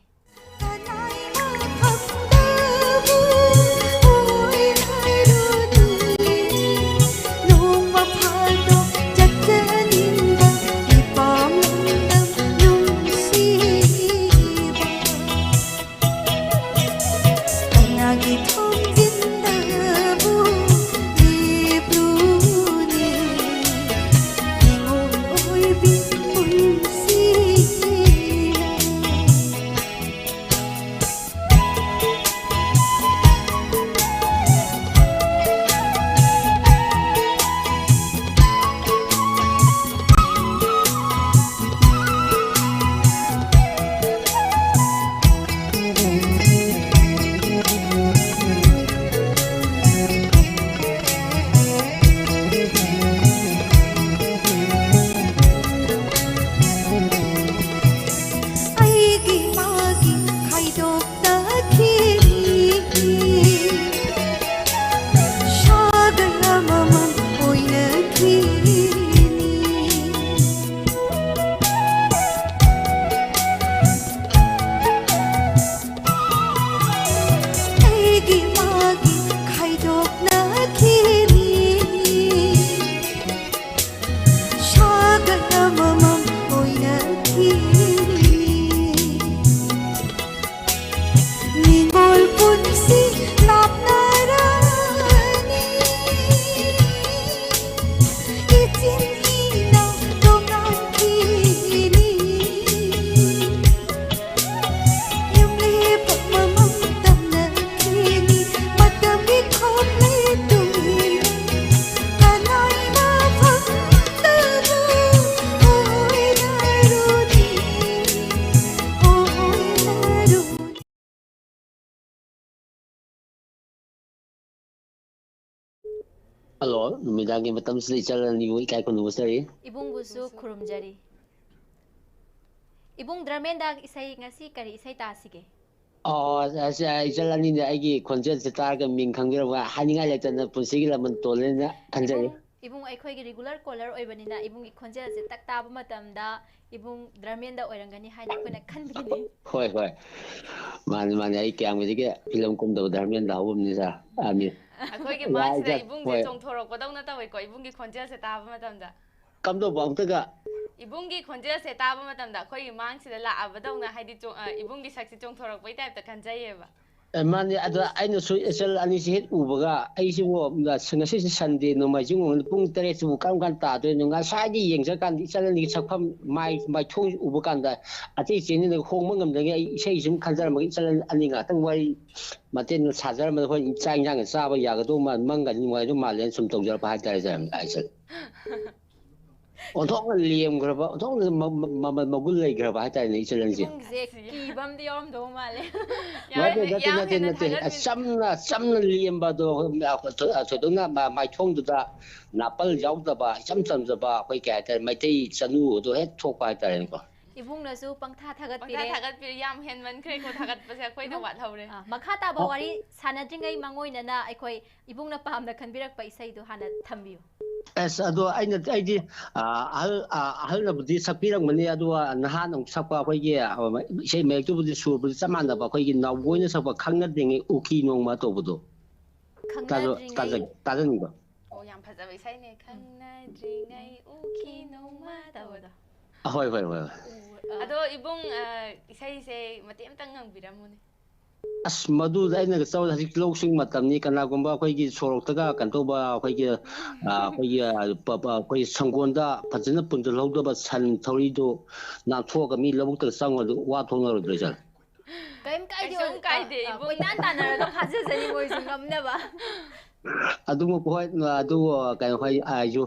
Hello, numidangi matam sa ichalan ni Wui kay kuno sari. Ibung busu kurumjari. Ibung dramenda isay ngasi kari isay ta sige. Sa ichalan ni aigi konjen sa targa ming kangira wa haninga yatan punsigi laman tolen na kanjari. Ibung aikoy gi regular caller oibanina ibung gi khonjel se tak taba matamda ibung dramenda oirangani haina kona khanbini. Hoi. Mani ai kyang mi ge film kum do dharmenda hawum ni sa ami. ꯑꯩꯈꯣꯏꯒꯤ ꯃꯥꯡꯁꯤꯗ ꯏꯕꯨꯡꯁꯦ ꯆꯣꯡꯊꯣꯔꯛꯄꯗꯧꯅ ꯇꯧꯋꯦꯀꯣ ꯏꯕꯨꯡꯒꯤ ꯈꯣꯟꯖꯦꯜꯁꯦ ꯇꯥꯕ ꯃꯇꯝꯗ ꯀꯝꯗꯧ ꯕꯥꯎꯇꯒ ꯏꯕꯨꯡꯒꯤ ꯈꯣꯟꯖꯦꯜꯁꯦ ꯇꯥꯕ ꯃꯇꯝꯗ ꯑꯩꯈꯣꯏꯒꯤ ꯃꯥꯡꯁꯤꯗ ꯂꯥꯛꯑꯕꯗꯧꯅ ꯍꯥꯏꯗꯤ ꯏꯕꯨꯡꯒꯤ ꯁꯛꯁꯤ ꯆꯣꯡꯊꯣꯔꯛꯄꯩ ꯇꯥꯏꯞꯇ ꯈꯟꯖꯩꯌꯦꯕ ꯃꯥꯅꯦ ꯑꯗꯣ ꯑꯩꯅꯁꯨ ꯑꯦꯁꯦꯜ ꯑꯅꯤꯁꯤ ꯍꯦꯛ ꯎꯕꯒ ꯑꯩꯁꯤꯕꯨ ꯉꯁꯤꯁꯦ ꯁꯟꯗꯦ ꯅꯣꯡꯃꯥꯏꯖꯤꯡ ꯑꯣꯏꯅ ꯄꯨꯡ 7ꯁꯤꯕꯨ ꯀꯔꯝ ꯀꯥꯟ ꯇꯥꯗꯣꯏꯅꯣ ꯉꯁꯥꯏꯗꯤ ꯌꯦꯡꯖꯀꯥꯟꯗ ꯏꯆꯜ ꯑꯅꯤꯒꯤ ꯁꯛꯐꯝ ꯃꯥꯏꯊꯣꯡ ꯎꯕ ꯀꯥꯟꯗ ꯑꯇꯩ ꯆꯦꯅꯤꯅ ꯍꯣꯡꯕ ꯉꯝꯗꯉꯩ ꯑꯩ ꯏꯁꯩ ꯁꯨꯝ ꯈꯟꯖꯔꯝꯃꯒ ꯏꯆꯜ ꯑꯅꯤ ꯉꯥꯛꯇꯪ ꯋꯥꯔꯤ ꯃꯇꯦꯡ ꯁꯥꯖꯔꯝꯕꯗ ꯑꯩꯈꯣꯏ ꯆꯥꯛ ꯏꯟꯖꯥꯡꯒ ꯆꯥꯕ ꯌꯥꯒꯗꯧꯕ ꯃꯪꯒꯗꯤ ꯅꯨꯡꯉꯥꯏꯗꯧ ꯃꯥꯜꯂꯦꯅ ꯁꯨꯝ ꯇꯧꯖꯔꯛꯄ ꯍꯥꯏꯇꯥꯔꯦ ꯏꯆꯜ ꯑꯣꯟꯊꯣꯛꯅ ꯂꯦꯝꯈ꯭ꯔꯕ ꯑꯣꯟꯊꯣꯛꯅ ꯃꯒꯨꯟ ꯂꯩꯈ꯭ꯔꯕ ꯍꯥꯏꯇꯥꯔꯦꯅꯦ ꯏꯆꯜ ꯑꯅꯤꯁꯦ ibungse kiba amdi yaramdaw male. ꯅꯠꯇꯦ ꯆꯝꯅ ꯂꯦꯝꯕ ꯑꯗꯣ ꯊꯣꯏꯗꯣꯛꯅ ꯃꯥꯏꯊꯣꯡꯗꯨꯗ ꯅꯥꯄꯜ ꯌꯥꯎꯗꯕ ꯏꯆꯝ ꯆꯝꯖꯕ ꯑꯩꯈꯣꯏ ꯀꯩ ꯍꯥꯏꯇꯥꯔꯦ ꯃꯩꯇꯩ ꯆꯅꯨꯗꯣ ꯍꯦꯛ ꯊꯣꯛꯄ ꯍꯥꯏꯇꯥꯔꯦꯅꯦꯀꯣ Ibungnasu pangtha thagat ꯄꯪꯊꯥ pire. ꯊꯥꯒꯠꯄꯤꯔꯦ ꯌꯥꯝ ꯍꯦꯟꯃꯟꯈ꯭ꯔꯦꯀꯣ ꯊꯥꯒꯠꯄꯁꯦ ꯑꯩꯈꯣꯏꯅ ꯋꯥꯠꯍꯧꯔꯦ Makha taba wari sanadringai mangoinana aikoi ibungna pahamna khanbirakpa isaidu hana thambiyu. ꯑꯁ ꯑꯗꯣ ꯑꯩꯗꯤ ꯑꯍꯜꯅꯕꯨꯗꯤ ꯁꯛꯄꯤꯔꯝꯒꯅꯤ ꯑꯗꯨꯒ ꯅꯍꯥꯟ ꯑꯃꯨꯛ ꯁꯛꯄ ꯑꯩꯈꯣꯏꯒꯤ ꯏꯁꯩ ꯃꯌꯦꯛꯇꯨꯕꯨꯗꯤ ꯁꯨꯔꯕꯨꯗꯤ ꯆꯞ ꯃꯥꯟꯅꯕ ꯑꯩꯈꯣꯏꯒꯤ ꯅꯥꯎꯕꯣꯏꯅ ꯁꯛꯄ ꯈꯪꯅꯗ꯭ꯔꯤꯉꯩ ꯎꯀꯤ ꯅꯣꯡꯃ ꯇꯧꯕꯗꯣ ꯇꯥꯖꯅꯤꯡꯕ ꯑꯣ ꯌꯥꯝ ꯐꯖꯕ ꯏꯁꯩꯅꯦ ꯈꯪꯅꯗ꯭ꯔꯤꯉꯩ ꯎꯈꯤ ꯅꯣꯡꯃ ꯇꯧꯕꯗꯣ ꯍꯣꯏ ꯑꯗꯣ ꯏꯕꯨꯡ ꯏꯁꯩꯁꯦ ꯃꯇꯦꯛ ꯑꯃꯇꯪ ꯉꯪꯕꯤꯔꯝꯃꯨꯅꯦ ꯑꯁ ꯃꯗꯨꯗ ꯑꯩꯅꯒ ꯆꯧꯗ ꯍꯧꯖꯤꯛ ꯂꯧꯁꯤꯡ ꯃꯇꯝꯅꯤ ꯀꯅꯥꯒꯨꯝꯕ ꯑꯩꯈꯣꯏꯒꯤ ꯁꯣꯔꯣꯛꯇꯒ ꯀꯩꯅꯣ ꯇꯧꯕ ꯑꯩꯈꯣꯏꯒꯤ ꯁꯪꯒꯣꯜꯗ ꯐꯖꯅ ꯄꯨꯟꯁꯤꯜꯍꯧꯗꯕ ꯁꯟ ꯊꯧꯔꯤꯗꯨ ꯅꯥꯟꯊꯣꯛꯑꯒ ꯃꯤ ꯂꯧꯕꯨꯛꯇ ꯆꯪꯉꯗꯨ ꯋꯥ ꯊꯣꯛꯅꯔꯣꯏꯗ꯭ꯔꯣ ꯏꯆꯜ Kaim kaide ꯀꯩꯁꯨꯝ ꯀꯥꯏꯗꯦ koi tan tanaraga phajajani moisu ngamnaba. ꯑꯗꯨꯃꯛ ꯍꯣꯏ ꯑꯗꯨ ꯀꯩꯅꯣ ꯍꯣꯏ ꯑꯩꯁꯨ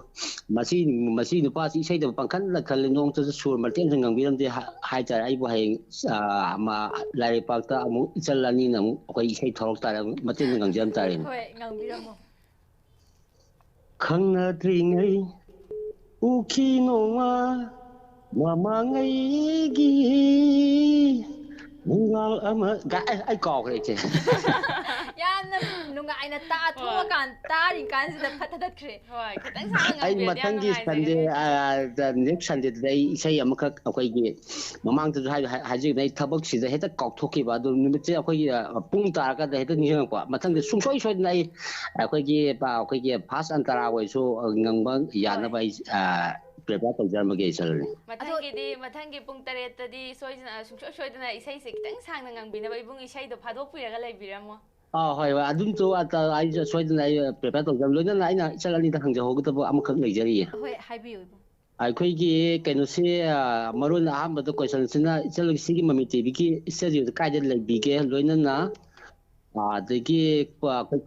ꯃꯁꯤ ꯅꯨꯄꯥꯁꯤ ꯏꯁꯩꯗ ꯄꯪꯈꯜꯗ ꯈꯜꯂꯤ ꯅꯣꯡꯇꯁꯨ ꯁꯨꯔ ꯃꯇꯦꯡꯁꯨ ꯉꯪꯕꯤꯔꯝꯗꯦ ꯍꯥꯏꯇꯥꯔꯦ ꯑꯩꯕꯨ ꯍꯌꯦꯡ ꯂꯥꯏꯔꯩꯄꯥꯛꯇ ꯑꯃꯨꯛ ꯏꯆꯜ ꯑꯅꯤꯅ ꯑꯃꯨꯛ ꯑꯩꯈꯣꯏ ꯏꯁꯩ ꯊꯧꯔꯛ ꯇꯥꯔꯦ ꯃꯇꯦꯡꯁꯨ ꯉꯪꯖꯔꯝ ꯇꯥꯔꯦꯅꯦ Hoi ngangbiramo. ꯈꯪꯅꯗ꯭ꯔꯤꯉꯩ ꯎꯈꯤ ꯅꯣꯡꯃ ꯃꯃꯥꯡꯉꯩꯒꯤ ꯅꯨꯡꯒꯥꯜ ꯑꯃ ꯑꯩ ꯀꯥꯎꯈ꯭ꯔꯦ ꯏꯆꯦ Yamna nungaina ta thowa kan tari kansida phathadatkhre. ꯍꯣꯏ ꯈꯤꯇꯪ ꯁꯥꯡꯅ ꯑꯩ ꯉꯪꯕꯤꯔꯗꯤ ꯌꯥꯝ ꯃꯊꯪꯒꯤ ꯁꯟꯗꯦ ꯅꯨꯡꯉꯥꯏꯖꯒꯅꯤ ꯅꯦꯛꯁ ꯁꯟꯗꯦꯗꯨꯗ ꯑꯩ ꯏꯁꯩ ꯑꯃꯈꯛ ꯑꯩꯈꯣꯏꯒꯤ ꯃꯃꯥꯡꯗꯁꯨ ꯍꯥꯏꯖꯈꯤꯕꯅꯦ ꯑꯩ ꯊꯕꯛꯁꯤꯗ ꯍꯦꯛꯇ ꯀꯥꯎꯊꯣꯛꯈꯤꯕ ꯑꯗꯨ ꯅꯨꯃꯤꯠꯁꯦ ꯑꯩꯈꯣꯏꯒꯤ ꯄꯨꯡ ꯇꯥꯔꯀꯥꯟꯗ ꯍꯦꯛꯇ ꯅꯤꯡꯁꯤꯡꯉꯛꯄ ꯃꯊꯪꯗ ꯁꯨꯡꯁꯣꯏ ꯁꯣꯏꯗꯅ ꯑꯩ ꯑꯩꯈꯣꯏꯒꯤ ꯐꯥꯔꯁ ꯑꯟꯇꯔꯥ ꯑꯣꯏꯁꯨ ꯉꯪꯕ ꯌꯥꯅꯕ ꯑꯩ ꯄ꯭ꯔꯤꯄꯦꯌꯔ ꯇꯧꯖꯔꯝꯃꯒꯦ ꯏꯆꯜꯅꯤ ꯃꯊꯪꯒꯤ ꯄꯨꯡ 7ꯇꯗꯤ ꯁꯨꯡꯁꯣꯏ ꯁꯣꯏꯗꯅ ꯏꯁꯩꯁꯦ ꯈꯤꯇꯪ ꯁꯥꯡꯅ ꯉꯪꯕꯤꯅꯕ ꯏꯕꯨꯡ ꯏꯁꯩꯗꯣ ꯐꯥꯗꯣꯛꯄꯤꯔꯒ ꯂꯩꯕꯤꯔꯝꯃꯣ ꯍꯣꯏ ꯑꯗꯨꯝꯁꯨ ꯑꯩ ꯁꯣꯏꯗꯅ ꯑꯩ ꯄ꯭ꯔꯤꯄꯦꯌꯔ ꯇꯧꯖꯔꯝ ꯂꯣꯏꯅꯅ ꯑꯩꯅ ꯏꯆꯜ ꯑꯅꯤꯗ ꯍꯪꯖꯍꯧꯒꯗꯕ ꯑꯃꯈꯛ ꯂꯩꯖꯔꯤꯌꯦ Hoi haibiyu. ꯑꯩꯈꯣꯏꯒꯤ ꯀꯩꯅꯣꯁꯤ ꯃꯔꯨ ꯑꯣꯏꯅ ꯑꯍꯥꯟꯕꯗ ꯀꯣꯏꯁꯟꯁꯤꯅ ꯏꯆꯜ ꯁꯤꯒꯤ ꯃꯃꯤ ꯇꯤꯚꯤꯒꯤ ꯏꯁꯇꯨꯗꯤꯑꯣꯗ ꯀꯥꯏꯗ ꯂꯩꯕꯤꯒꯦ ꯂꯣꯏꯅꯅ ꯑꯗꯒꯤ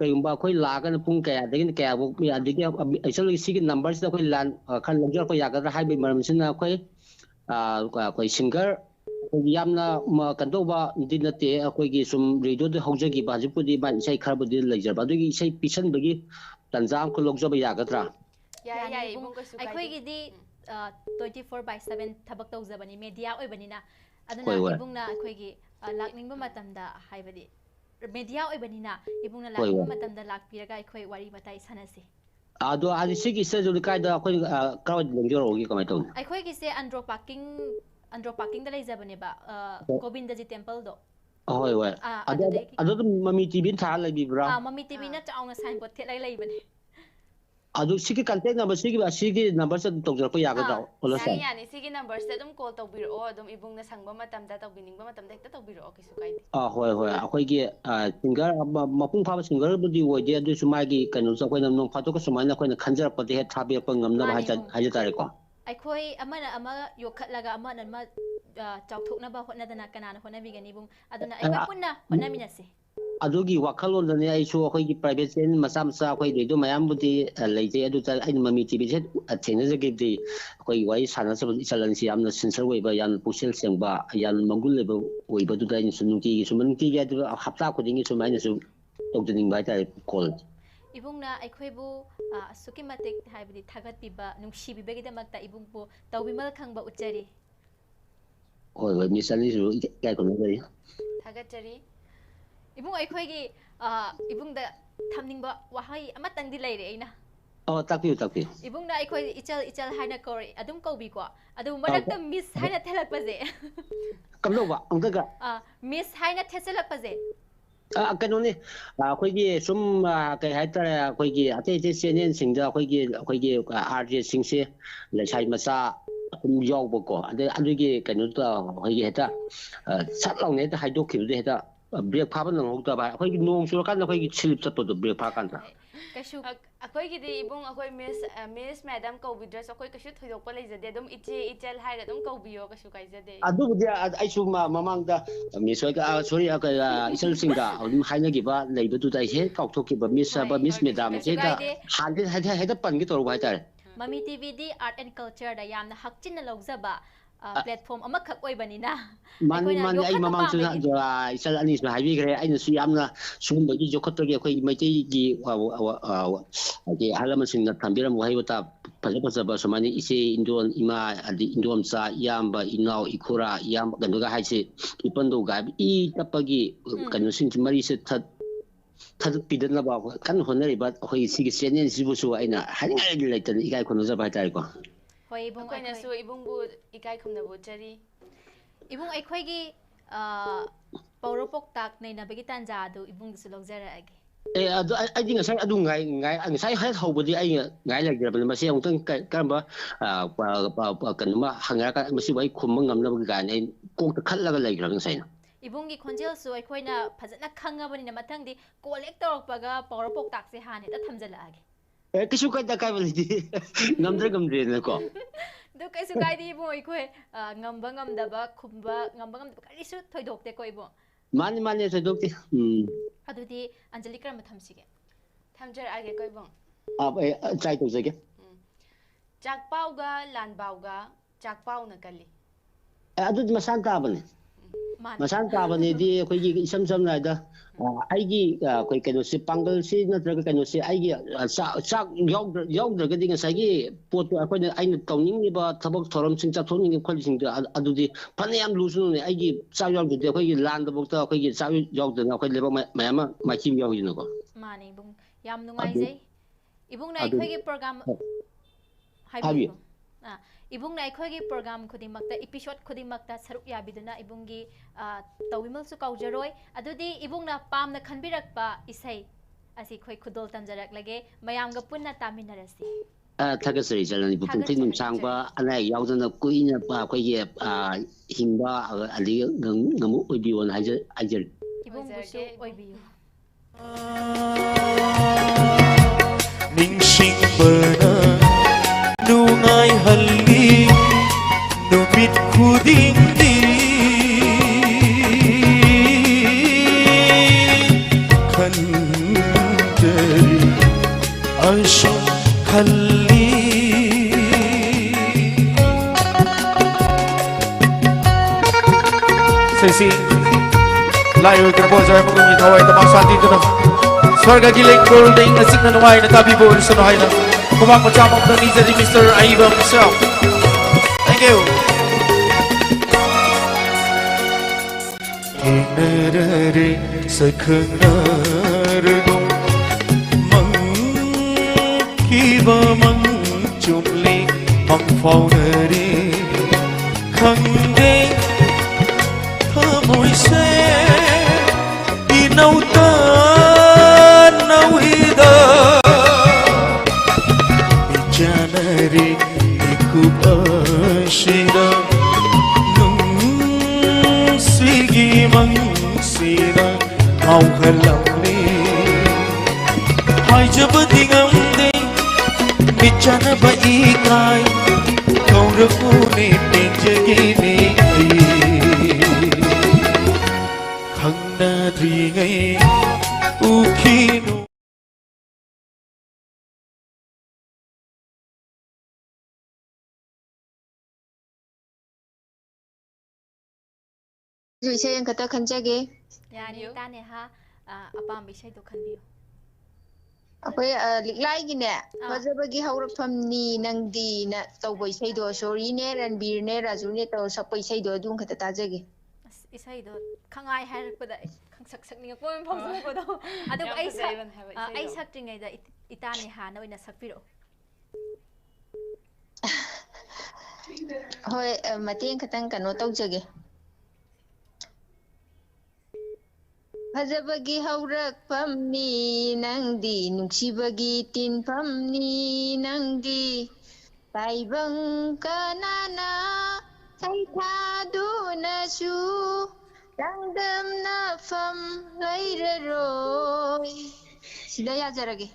ꯀꯩꯒꯨꯝꯕ ꯑꯩꯈꯣꯏ ꯂꯥꯛꯑꯒꯅ ꯄꯨꯡ ꯀꯌꯥꯗꯒꯤꯅ ꯀꯌꯥꯐꯧ ꯑꯗꯒꯤ ꯏꯆꯜꯒꯤ ꯁꯤꯒꯤ ꯅꯝꯕꯔꯁꯤꯗ ꯑꯩꯈꯣꯏ ꯂꯥꯟ ꯈꯔ ꯂꯧꯖꯔꯛꯄ ꯌꯥꯒꯗ꯭ꯔꯥ ꯍꯥꯏꯕꯒꯤ ꯃꯔꯝꯁꯤꯅ ꯑꯩꯈꯣꯏ ꯁꯤꯡꯒꯔ ꯑꯩꯈꯣꯏꯒꯤ ꯌꯥꯝꯅ ꯀꯩꯅꯣ ꯇꯧꯕꯗꯤ ꯅꯠꯇꯦ ꯑꯩꯈꯣꯏꯒꯤ ꯁꯨꯝ ꯔꯦꯗꯤꯑꯣꯗ ꯍꯧꯖꯈꯤꯕ ꯍꯧꯖꯤꯛꯄꯨꯗꯤ ꯃꯥ ꯏꯁꯩ ꯈꯔꯕꯨꯗꯤ ꯂꯩꯖꯕ ꯑꯗꯨꯒꯤ ꯏꯁꯩ ꯄꯤꯁꯟꯕꯒꯤ ꯇꯟꯖꯥ ꯑꯃꯈꯛ ꯂꯧꯖꯕ ꯌꯥꯒꯗ꯭ꯔꯥ ꯌꯥꯏ ꯏꯕꯨꯡ ꯀꯩꯁꯨ ꯀꯥꯏꯗꯦ ꯑꯩꯈꯣꯏꯒꯤꯗꯤ 24/7 ꯊꯕꯛ ꯇꯧꯖꯕꯅꯤ ꯃꯦꯗꯤꯌꯥ ꯑꯣꯏꯕꯅꯤꯅ ꯑꯗꯨꯅ ꯏꯕꯨꯡꯅ ꯑꯩꯈꯣꯏꯒꯤ ꯂꯥꯛꯅꯤꯡꯕ ꯃꯇꯝꯗ ꯍꯥꯏꯕꯗꯤ ꯃꯦꯗꯤꯌꯥ ꯑꯣꯏꯕꯅꯤꯅ ꯏꯕꯨꯡꯅ ꯂꯥꯛꯅꯤꯡꯕ ꯃꯇꯝꯗ ꯂꯥꯛꯄꯤꯔꯒ ꯑꯩꯈꯣꯏ ꯋꯥꯔꯤ ꯋꯥꯇꯥꯏ ꯁꯥꯟꯅꯁꯤ ꯑꯗꯣ ꯁꯤꯒꯤ ꯏꯁꯇꯨꯗꯤꯑꯣꯗꯤ ꯀꯥꯏꯗ ꯑꯩꯈꯣꯏ ꯀꯔꯥꯏꯋꯥꯏꯗ ꯂꯦꯡꯖꯔꯛꯎꯒꯦ ꯀꯃꯥꯏꯅ ꯇꯧꯅꯤ ꯑꯩꯈꯣꯏꯒꯤꯁꯦ ꯑꯟꯗ꯭ꯔꯣ ꯄꯥꯔꯀꯤꯡꯗ ꯂꯩꯖꯕꯅꯦꯕ ꯒꯣꯕꯤꯟꯗꯖꯤ ꯇꯦꯝꯄꯜꯗꯣ ꯍꯣꯏ ꯑꯗꯨꯗ ꯃꯃꯤ ꯇꯤꯚꯤ ꯊꯥꯔ ꯂꯩꯕꯤꯕ꯭ꯔꯥ ꯃꯃꯤ ꯇꯤꯚꯤꯅ ꯆꯥꯎꯅ ꯁꯥꯏꯟꯕꯣꯔꯗ ꯊꯦꯠꯂꯒ ꯂꯩꯕꯅꯦ ꯑꯗꯨ ꯁꯤꯒꯤ ꯀꯟꯇꯦꯛ ꯅꯝꯕꯔ ꯁꯤꯒꯤ ꯅꯝꯕꯔꯁꯦ ꯑꯗꯨꯝ ꯇꯧꯖꯔꯛꯄ ꯌꯥꯒꯗ꯭ꯔꯥ ꯌꯥꯅꯤ ꯁꯤꯒꯤ ꯅꯝꯕꯔꯁꯤꯗ ꯑꯗꯨꯝ ꯀꯣꯜ ꯇꯧꯕꯤꯔꯛꯑꯣ ꯑꯗꯨꯝ ꯏꯕꯨꯡꯅ ꯁꯪꯕ ꯃꯇꯝꯗ ꯇꯧꯕꯤꯅꯤꯡꯕ ꯃꯇꯝꯗ ꯍꯦꯛꯇ ꯇꯧꯕꯤꯔꯛꯑꯣ ꯀꯩꯁꯨ ꯀꯥꯏꯗꯦ ꯍꯣꯏ ꯑꯩꯈꯣꯏꯒꯤ ꯁꯤꯡꯒꯔ ꯃꯄꯨꯡ ꯐꯥꯕ ꯁꯤꯡꯒꯔꯕꯨꯗꯤ ꯑꯣꯏꯗꯦ ꯑꯗꯨꯁꯨ ꯃꯥꯒꯤ ꯀꯩꯅꯣꯁꯨ ꯑꯩꯈꯣꯏꯅ ꯅꯣꯡ ꯐꯥꯗꯣꯛꯀ ꯁꯨꯃꯥꯏꯅ ꯑꯩꯈꯣꯏꯅ ꯈꯟꯖꯔꯛꯄꯗ ꯍꯦꯛ ꯊꯥꯕꯤꯔꯛꯄ ꯉꯝꯅꯕ ꯍꯥꯏꯖ ꯇꯥꯔꯦꯀꯣ ꯑꯩꯈꯣꯏ ꯑꯃꯅ ꯑꯃ ꯌꯣꯛꯈꯠꯂꯒ ꯑꯃꯅ ꯑꯃ ꯆꯥꯎꯊꯣꯛꯅꯕ ꯍꯣꯠꯅꯗꯅ ꯀꯅꯥꯅ ꯍꯣꯠꯅꯕꯤꯒꯅꯤ ꯏꯕꯨꯡ ꯑꯗꯨꯅ ꯑꯩꯈꯣꯏ ꯄꯨꯟꯅ ꯍꯣꯠꯅꯃꯤꯟꯅꯁꯤ ꯑꯗꯨꯒꯤ ꯋꯥꯈꯜꯂꯣꯟꯗꯅꯦ ꯑꯩꯁꯨ ꯑꯩꯈꯣꯏꯒꯤ ꯄ꯭ꯔꯥꯏꯚꯦꯠ ꯆꯦꯅꯦꯜ ꯃꯆꯥ ꯑꯩꯈꯣꯏ ꯔꯦꯗꯤꯑꯣ ꯃꯌꯥꯝꯕꯨꯗꯤ ꯂꯩꯖꯩ ꯑꯗꯨ ꯑꯩꯅ ꯃꯃꯤ ꯇꯤꯚꯤꯁꯦ ꯊꯦꯡꯅꯖꯈꯤꯕꯗꯤ ꯑꯩꯈꯣꯏꯒꯤ ꯋꯥꯔꯤ ꯁꯥꯟꯅꯖꯕ ꯏꯆꯜ ꯑꯅꯤꯁꯤ ꯌꯥꯝꯅ ꯁꯤꯟꯁꯔ ꯑꯣꯏꯕ ꯌꯥꯝꯅ ꯄꯨꯛꯆꯦꯜ ꯁꯦꯡꯕ ꯌꯥꯝꯅ ꯃꯒꯨꯟ ꯂꯩꯕ ꯑꯣꯏꯕꯗꯨꯗ ꯑꯩꯅꯁꯨ ꯅꯨꯡꯇꯤꯒꯤ ꯍꯥꯏꯗꯨ ꯍꯞꯇꯥ ꯈꯨꯗꯤꯡꯒꯤ ꯁꯨꯝ ꯑꯩꯅꯁꯨ ꯇꯧꯖꯅꯤꯡꯕ ꯍꯥꯏꯇꯥꯔꯦ call ibungna aikhoibu suki matik haibdi thagat piba nungshi bibegi damakta ibungbu tawbimal khangba uchari hoi hoi misali su kai kono gari Thagachari. ibung aikhoigi ibungda thamningba wahai amatangdi leire aina oh takpiu ibungna aikhoi ichal haina kori adum kaubi ko adu marakta miss haina thelak paje kamlo ba angka miss haina theselak paje kano ne akhoi sum kai haitara akhoi ate te senen singda akhoi RJ singse lesai masa yau ba ko adugi kano ta akhoi heta sat long ne ta haidok khiu de heta break phaba nang hokta ba akhoi nong sur kan akhoi slip chat to break pha kan ta Kashu akhoi gidi ibung akhoi miss madam ko bidras akhoi kashu thoidok pa leijade dum ichel hai ga dum ko biyo kashu kaijade adu de ai su mamang da miss ga sorry ka isal singa haina gi ba leiba tu dai he kauk thok ki ba miss madam je da han de ha pan gi tor ba ta Mami TV di art and culture da yamna hakchin na lawjaba platform amakak oibanina mani ai mamang su da isal ani su haibi gre ai su yamna sum ba gi jokot gi akhoi mai te gi ge halama sing na tambiram wahai wata paja ba samani ise indon ima adi indom sa yamba inau ikura yam ganu ga haise ipondo ga I tapagi kanu sing mari se that pidana ba kan honari ba hoi sigi senen sibu su aina haninga gi laitan igai kono za ba tai ko hoi ibung akhoi na su ibung bu ikai khumna bu chari ibung aikhoigi pauropok tak nei na begi tanja adu ibung su logjara agi ai dinga sai adu ngai sai ha hobodi ai ngai la gira ba masi ong tang karamba kan ma hanga ka masi wai khum ngam na ga nei kok ta khallaga lai gira sai ibungi khonjel su aikhoina phajana khangabani na mathangdi collect torokpaga pauropok tak se hani da thamjala agi kisu kai da kai bali ngamdre na ko do kaisu kai di ibung aikoi ngamba ngamdaba khumba ngamba ngamdaba karisu thoidokte ko ibung mani sai dokti adudi anjali kram thamsige thamjar age koi bong try to jage chak pau ga lan pau ga chak pau na kali adu masan ta bane masan ta bane di akhoi gi isam na da ai gi koi kano si pangal si na tra kano si ai gi sak yog ga ding sai gi pot akhoi ai tawning ni ba thabak thoram sing cha thoning gi khol sing da adu di phane yam lu su ne ai gi sak yog de akhoi gi lan da bok ta akhoi gi sak yog da akhoi leba mayama ma kim yog yin ko mani bung yam nungai jai ibung na akhoi gi program habi ibung na akhoi gi program khudi makta episode khudi makta saruk yabiduna ibungi tawimal su kaujaroi adudi ibung na pam na khanbirak pa isai asi khoi khudol tamjarak lage mayam ga punna taminarasi Tagasari jalani bu puntin nim sangba anai yaudana kuina pa khoi gi hingba ali ngamu obi on hajar ibung busu oibiu Ningsing bana nungai halli numit kuding di khandari asham halli sesi layo kerboja mengunyi tawai temang sati tu Swarga giling golding nasik na nuway na tabi buon sa nuhay na kumang macamang na nisa di Mr. Aiba himself. Thank you. Inarare sa kanaragong mangkiba mangchumli mangfaunari kangdeng tamoy se inautan Janari ikut asyira nung sigi mangsira kau halapni hai jabati ngamde bicara baikai kau rakuni pinjagini khangna dringai ukinu 이세 연 갖다 간자게 yani tane ha apam bisai do khanbiu ꯑꯩꯈꯣꯏ ꯂꯤꯛꯂꯥꯏꯒꯤꯅꯦ ꯐꯖꯕꯒꯤ ꯍꯧꯔꯛꯐꯝꯅꯤ ꯅꯪꯗꯤꯅ ꯇꯧꯕ ꯏꯁꯩꯗꯣ ꯁꯣꯔꯤꯅꯦ ꯔꯟꯕꯤꯔꯅꯦ ꯔꯥꯖꯨꯅꯦ ꯇꯧꯔ ꯁꯛꯄ ꯏꯁꯩꯗꯣ ꯑꯗꯨꯝ ꯈꯛꯇ ꯇꯥꯖꯒꯦ. ꯑꯁ ꯏꯁꯩꯗꯣ ꯈꯪꯉꯥꯏ ꯍꯥꯏꯔꯛꯄꯗ ꯑꯩ ꯈꯪꯁꯛ ꯁꯛꯅꯤꯡꯉꯛꯄ ꯑꯣꯏꯅ ꯐꯥꯎꯖꯔꯛꯄꯗꯣ ꯑꯗꯨꯕꯨ ꯑꯩ ꯁꯛꯇ꯭ꯔꯤꯉꯩꯗ ꯏꯇꯥꯅꯦ ꯍꯥꯟꯅ ꯑꯣꯏꯅ ꯁꯛꯄꯤꯔꯛꯑꯣ. ꯍꯣꯏ ꯃꯇꯦꯡ ꯈꯛꯇꯪ ꯀꯩꯅꯣ ꯇꯧꯖꯒꯦ. ꯐꯖꯕꯒꯤ ꯍꯧꯔꯛꯐꯝꯅꯤ ꯅꯪꯗꯤ ꯅꯨꯡꯁꯤꯕꯒꯤ ꯇꯤꯟꯐꯝꯅꯤ ꯅꯪꯗꯤ ꯇꯥꯏꯕꯪ ꯀꯅꯥꯅ ꯁꯩꯊꯥꯗꯨꯅꯁꯨ ꯆꯥꯡꯗꯝꯅꯐꯝ ꯂꯩꯔꯔꯣꯏ. ꯁꯤꯗ ꯌꯥꯖꯔꯒꯦ.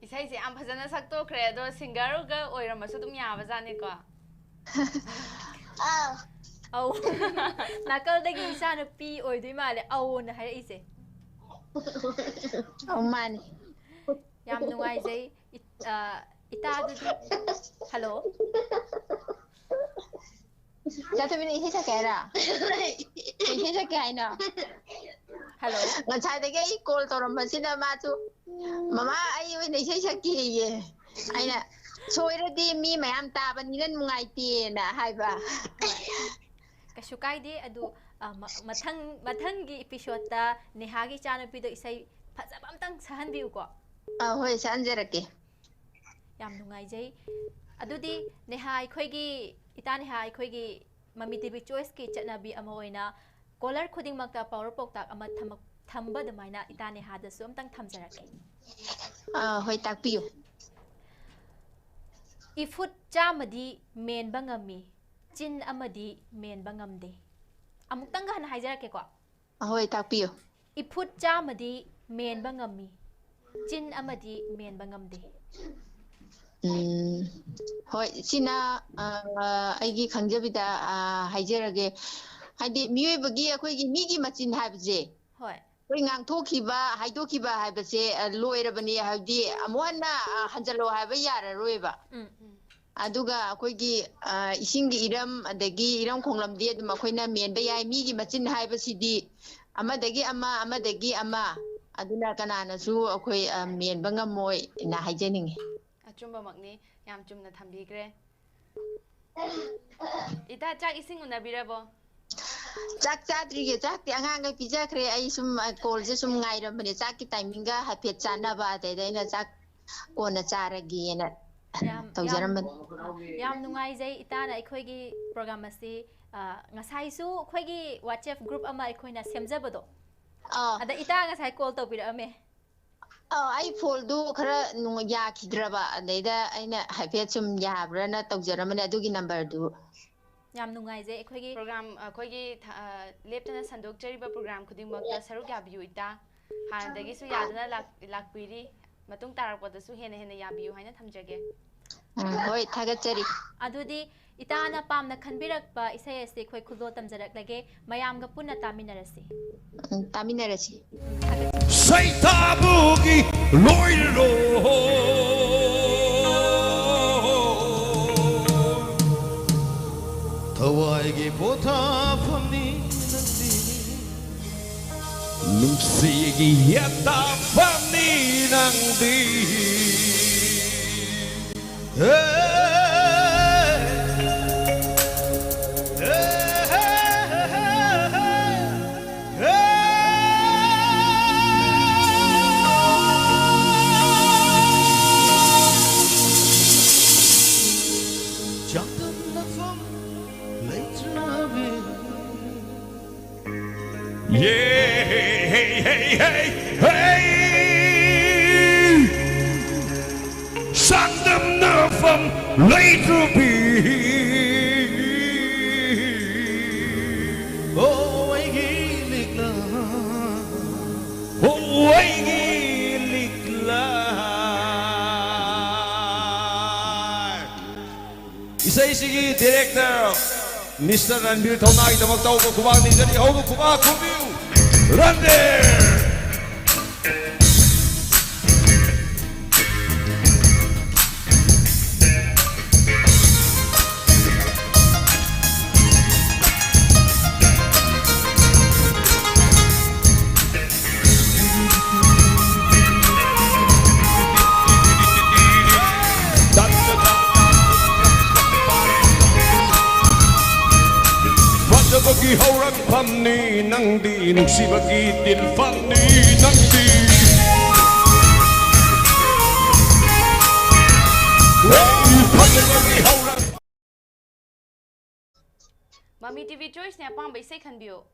이사이제 ꯌꯥꯝ ꯐꯖꯅ ꯁꯛꯇꯣꯛꯈ꯭ꯔꯦ ꯑꯗꯣ ꯁꯤꯡꯒꯔꯒ ꯑꯣꯏꯔꯝꯃꯁꯨ ꯑꯗꯨꯝ ꯌꯥꯕꯖꯥꯠꯅꯤꯀꯣ. ꯑꯧ ꯅꯥꯀꯜꯗꯒꯤ ꯏꯆꯥ ꯅꯨꯄꯤ ꯑꯣꯏꯗꯣꯏ ꯃꯥꯜꯂꯦ ꯑꯧꯅ ꯍꯥꯏꯔꯛꯏꯁꯦ. ꯑꯧ ꯃꯥꯅꯤ. ꯌꯥꯝ ꯅꯨꯡꯉꯥꯏꯖꯩ ꯏꯇꯥꯗꯨꯗꯤ ꯍꯜꯂꯣ. ꯆꯥꯊꯕꯤꯅ ꯏꯁꯩ ꯁꯛꯀꯦ ꯍꯥꯏꯔ? ꯏꯁꯩ ꯁꯛꯀꯦ ꯍꯥꯏꯅꯣ? ꯍꯜꯂꯣ. ꯉꯁꯥꯏꯗꯒꯤ ꯑꯩ ꯀꯣꯜ ꯇꯧꯔꯝꯕꯁꯤꯗ ꯃꯥꯁꯨ ꯃꯃꯥ ꯑꯩ ꯑꯣꯏꯅ ꯏꯁꯩ ꯁꯛꯀꯦꯌꯦ. ꯑꯩꯅ ꯁꯣꯏꯔꯗꯤ ꯃꯤ ꯃꯌꯥꯝ ꯇꯥꯕꯅꯤꯅ ꯅꯨꯡꯉꯥꯏꯇꯦꯅ ꯍꯥꯏꯕ. ꯀꯩꯁꯨ ꯀꯥꯏꯗꯦ ꯑꯗꯨ ꯃꯊꯪꯒꯤ episodeꯇ ꯅꯦꯍꯥꯒꯤ ꯏꯆꯥꯅꯨꯄꯤꯗꯣ ꯏꯁꯩ ꯐꯖꯕ ꯑꯝꯇꯪ ꯁꯛꯍꯟꯕꯤꯌꯨꯀꯣ. ꯍꯣꯏ ꯁꯛꯍꯟꯖꯔꯛꯀꯦ. ꯌꯥꯝ ꯅꯨꯡꯉꯥꯏꯖꯩ. ꯑꯗꯨꯗꯤ ꯅꯦꯍꯥ ꯑꯩꯈꯣꯏꯒꯤ ꯏꯇꯥ ꯅꯦꯍꯥ ꯑꯩꯈꯣꯏꯒꯤ ꯃꯃꯤ ꯇꯤꯚꯤ ꯆꯣꯏꯁꯀꯤ ꯆꯠꯅꯕꯤ ꯑꯃ ꯑꯣꯏꯅ ꯀꯣꯂꯔ ꯈꯨꯗꯤꯡꯃꯛꯇ ꯄꯥꯎꯔ ꯄꯥꯎꯇꯥꯛ ꯑꯃ ꯊꯝꯕ ꯑꯗꯨꯃꯥꯏꯅ ꯏꯇꯥ ꯅꯦꯍꯥꯗꯁꯨ ꯑꯝꯇꯪ ꯊꯝꯖꯔꯛꯀꯦ. ꯍꯣꯏ ꯇꯥꯛꯄꯤꯌꯨ. ꯏꯐꯨꯠ ꯆꯥꯝꯃꯗꯤ ꯃꯦꯟꯕ ꯉꯝꯃꯤ, ꯆꯤꯟ ꯑꯃꯗꯤ ꯃꯦꯟꯕ ꯉꯝꯗꯦ. ꯑꯃꯨꯛꯇꯪꯒ ꯍꯟꯅ ꯍꯥꯏꯖꯔꯛꯀꯦꯀꯣ. ꯍꯣꯏ ꯇꯥꯛꯄꯤꯌꯨ. 이풋 ꯆꯥꯝꯃꯗꯤ ꯃꯦꯟꯕ ꯉꯝꯃꯤ, ꯆꯤꯟ ꯑꯃꯗꯤ ꯃꯦꯟꯕ ꯉꯝꯗꯦ. ꯍꯣꯏ ꯁꯤꯅ ꯑꯩꯒꯤ ꯈꯪꯖꯕꯤꯗ ꯍꯥꯏꯖꯔꯒꯦ. ꯍꯥꯏꯗꯤ ꯃꯤꯑꯣꯏꯕꯒꯤ ꯑꯩꯈꯣꯏꯒꯤ ꯃꯤꯒꯤ ꯃꯆꯤꯟ ꯍꯥꯏꯕꯁꯦ ꯍꯣꯏ. ꯑꯩꯈꯣꯏ ꯉꯥꯡꯊꯣꯛꯈꯤꯕ ꯍꯥꯏꯗꯣꯛꯈꯤꯕ ꯍꯥꯏꯕꯁꯦ ꯂꯣꯏꯔꯕꯅꯤ ꯍꯥꯏꯕꯗꯤ ꯑꯃꯨꯛ ꯍꯟꯅ ꯍꯟꯖꯜꯂꯣ ꯍꯥꯏꯕ ꯌꯥꯔꯔꯣꯏꯕ. ꯑꯗꯨꯒ ꯑꯩꯈꯣꯏꯒꯤ ꯏꯁꯤꯡꯒꯤ ꯏꯔꯝ ꯑꯗꯒꯤ ꯏꯔꯝ ꯈꯣꯡꯂꯝꯗꯤ ꯑꯗꯨꯝ ꯑꯩꯈꯣꯏꯅ ꯃꯦꯟꯕ ꯌꯥꯏ. ꯃꯤꯒꯤ ꯃꯆꯤꯟ ꯍꯥꯏꯕꯁꯤꯗꯤ ꯑꯃꯗꯒꯤ ꯑꯃ ꯑꯗꯨꯅ ꯀꯅꯥꯅꯁꯨ ꯑꯩꯈꯣꯏ ꯃꯦꯟꯕ ꯉꯝꯃꯣꯏꯅ ꯍꯥꯏꯖꯅꯤꯡꯉꯤ. ꯑꯆꯨꯝꯕꯃꯛꯅꯤ. ꯌꯥꯝ ꯆꯨꯝꯅ ꯊꯝꯕꯤꯈ꯭ꯔꯦ. ꯏꯇꯥ ꯆꯥꯛ ꯏꯁꯤꯡ ꯎꯅꯕꯤꯔꯕꯣ? ꯆꯥꯛ ꯆꯥꯗ꯭ꯔꯤꯌꯦ. ꯆꯥꯛꯇꯤ ꯑꯉꯥꯡꯈꯩ ꯄꯤꯖꯈ꯭ꯔꯦ. ꯑꯩ ꯁꯨꯝ ꯀꯣꯜꯁꯦ ꯁꯨꯝ ꯉꯥꯏꯔꯝꯕꯅꯦ. ꯆꯥꯛꯀꯤ ꯇꯥꯏꯃꯤꯡꯒ ꯍꯥꯏꯐꯦꯠ ꯆꯥꯅꯕ ꯑꯗꯩꯗ ꯑꯩꯅ ꯆꯥꯛ ꯀꯣꯟꯅ ꯆꯥꯔꯒꯦꯅ ꯇꯧꯖꯔꯝꯕꯅꯤ. ꯌꯥꯝ ꯅꯨꯡꯉꯥꯏꯖꯩ ꯏꯇꯥꯅ ꯑꯩꯈꯣꯏꯒꯤ ꯄ꯭ꯔꯣꯒ꯭ꯔꯥꯝ ꯑꯁꯤ ꯉꯁꯥꯏꯁꯨ ꯑꯩꯈꯣꯏꯒꯤ WhatsApp ꯒ꯭ꯔꯨꯞ ꯑꯃ ꯑꯩꯈꯣꯏꯅ ꯁꯦꯝꯖꯕꯗꯣ. ꯑꯗ ꯏꯇꯥ ꯉꯁꯥꯏ ꯀꯣꯜ ꯇꯧꯕꯤꯔꯛꯑꯝꯃꯦ. ꯑꯩ ꯐꯣꯜꯗꯨ ꯈꯔ ꯌꯥꯈꯤꯗ꯭ꯔꯕ ꯑꯗꯩꯗ ꯑꯩꯅ ꯍꯥꯏꯐꯦꯠ ꯁꯨꯝ ꯌꯥꯕ꯭ꯔꯥꯅ ꯇꯧꯖꯔꯝꯕꯅꯦ ꯑꯗꯨꯒꯤ ꯅꯝꯕꯔꯗꯨ. ꯌꯥꯝ ꯅꯨꯡꯉꯥꯏꯖꯩ ꯑꯩꯈꯣꯏꯒꯤ ꯄ꯭ꯔꯣꯒ꯭ꯔꯥꯝ ꯑꯩꯈꯣꯏꯒꯤ ꯂꯦꯞꯇꯅ ꯁꯟꯗꯣꯛꯆꯔꯤꯕ ꯄ꯭ꯔꯣꯒ꯭ꯔꯥꯝ ꯈꯨꯗꯤꯡꯃꯛꯇ ꯁꯔꯨꯛ ꯌꯥꯕꯤꯌꯨ ꯏꯇꯥ. ꯍꯥꯟꯅꯗꯒꯤꯁꯨ ꯌꯥꯗꯨꯅ ꯂꯥꯛꯄꯤꯔꯤ. ꯃꯇꯨꯡ ꯇꯥꯔꯛꯄꯗꯁꯨ ꯍꯦꯟꯅ ꯌꯥꯕꯤꯌꯨ ꯍꯥꯏꯅ ꯊꯝꯖꯒꯦ. ꯍꯣꯏ ꯊꯥꯒꯠꯆꯔꯤ. ꯑꯗꯨꯗꯤ ꯏꯇꯥꯅ ꯄꯥꯝꯅ ꯈꯟꯕꯤꯔꯛꯄ ꯏꯁꯩ ꯑꯁꯤ ꯑꯩꯈꯣꯏ ꯈꯨꯗꯣꯜ ꯇꯝꯖꯔꯛꯂꯒꯦ. ꯃꯌꯥꯝꯒ ꯄꯨꯟꯅ ꯇꯥꯃꯤꯟꯅꯔꯁꯤ. ꯇꯥꯃꯤꯟꯅꯔꯁꯤ. ꯁꯩꯊꯥꯕꯨꯒꯤ ꯂꯣꯏꯔꯣ ꯊꯋꯥꯏꯒꯤ ꯄꯣꯊꯥꯐꯝꯅꯤ ꯅꯪꯗꯤ ꯅꯨꯡꯁꯤꯒꯤ ꯌꯦꯠꯇꯥꯐꯝꯅꯤ ꯅꯪꯗꯤ Yeah, hey, hey, hey, hey. Sang đâm nở phẩm lấy từ bi. Oh, anh ghi lịch là. Oh, anh ghi lịch là. 이사이시기 디렉터 미스터 란빌 더나이 더먹다 오고 구방 니저리 호구 구방 구비우 란빌 ꯈꯣꯏꯔꯨꯝꯒꯤ ꯍꯧꯔꯛꯐꯝꯅꯤ ꯅꯪꯗꯤ ꯅꯨꯡꯁꯤꯕꯒꯤ ꯇꯤꯟꯐꯝꯅꯤ ꯅꯪꯗꯤ ꯐꯖꯕꯒꯤ ꯍꯧꯔꯛ Mami TV Choice ne apamba isai khanbiyo.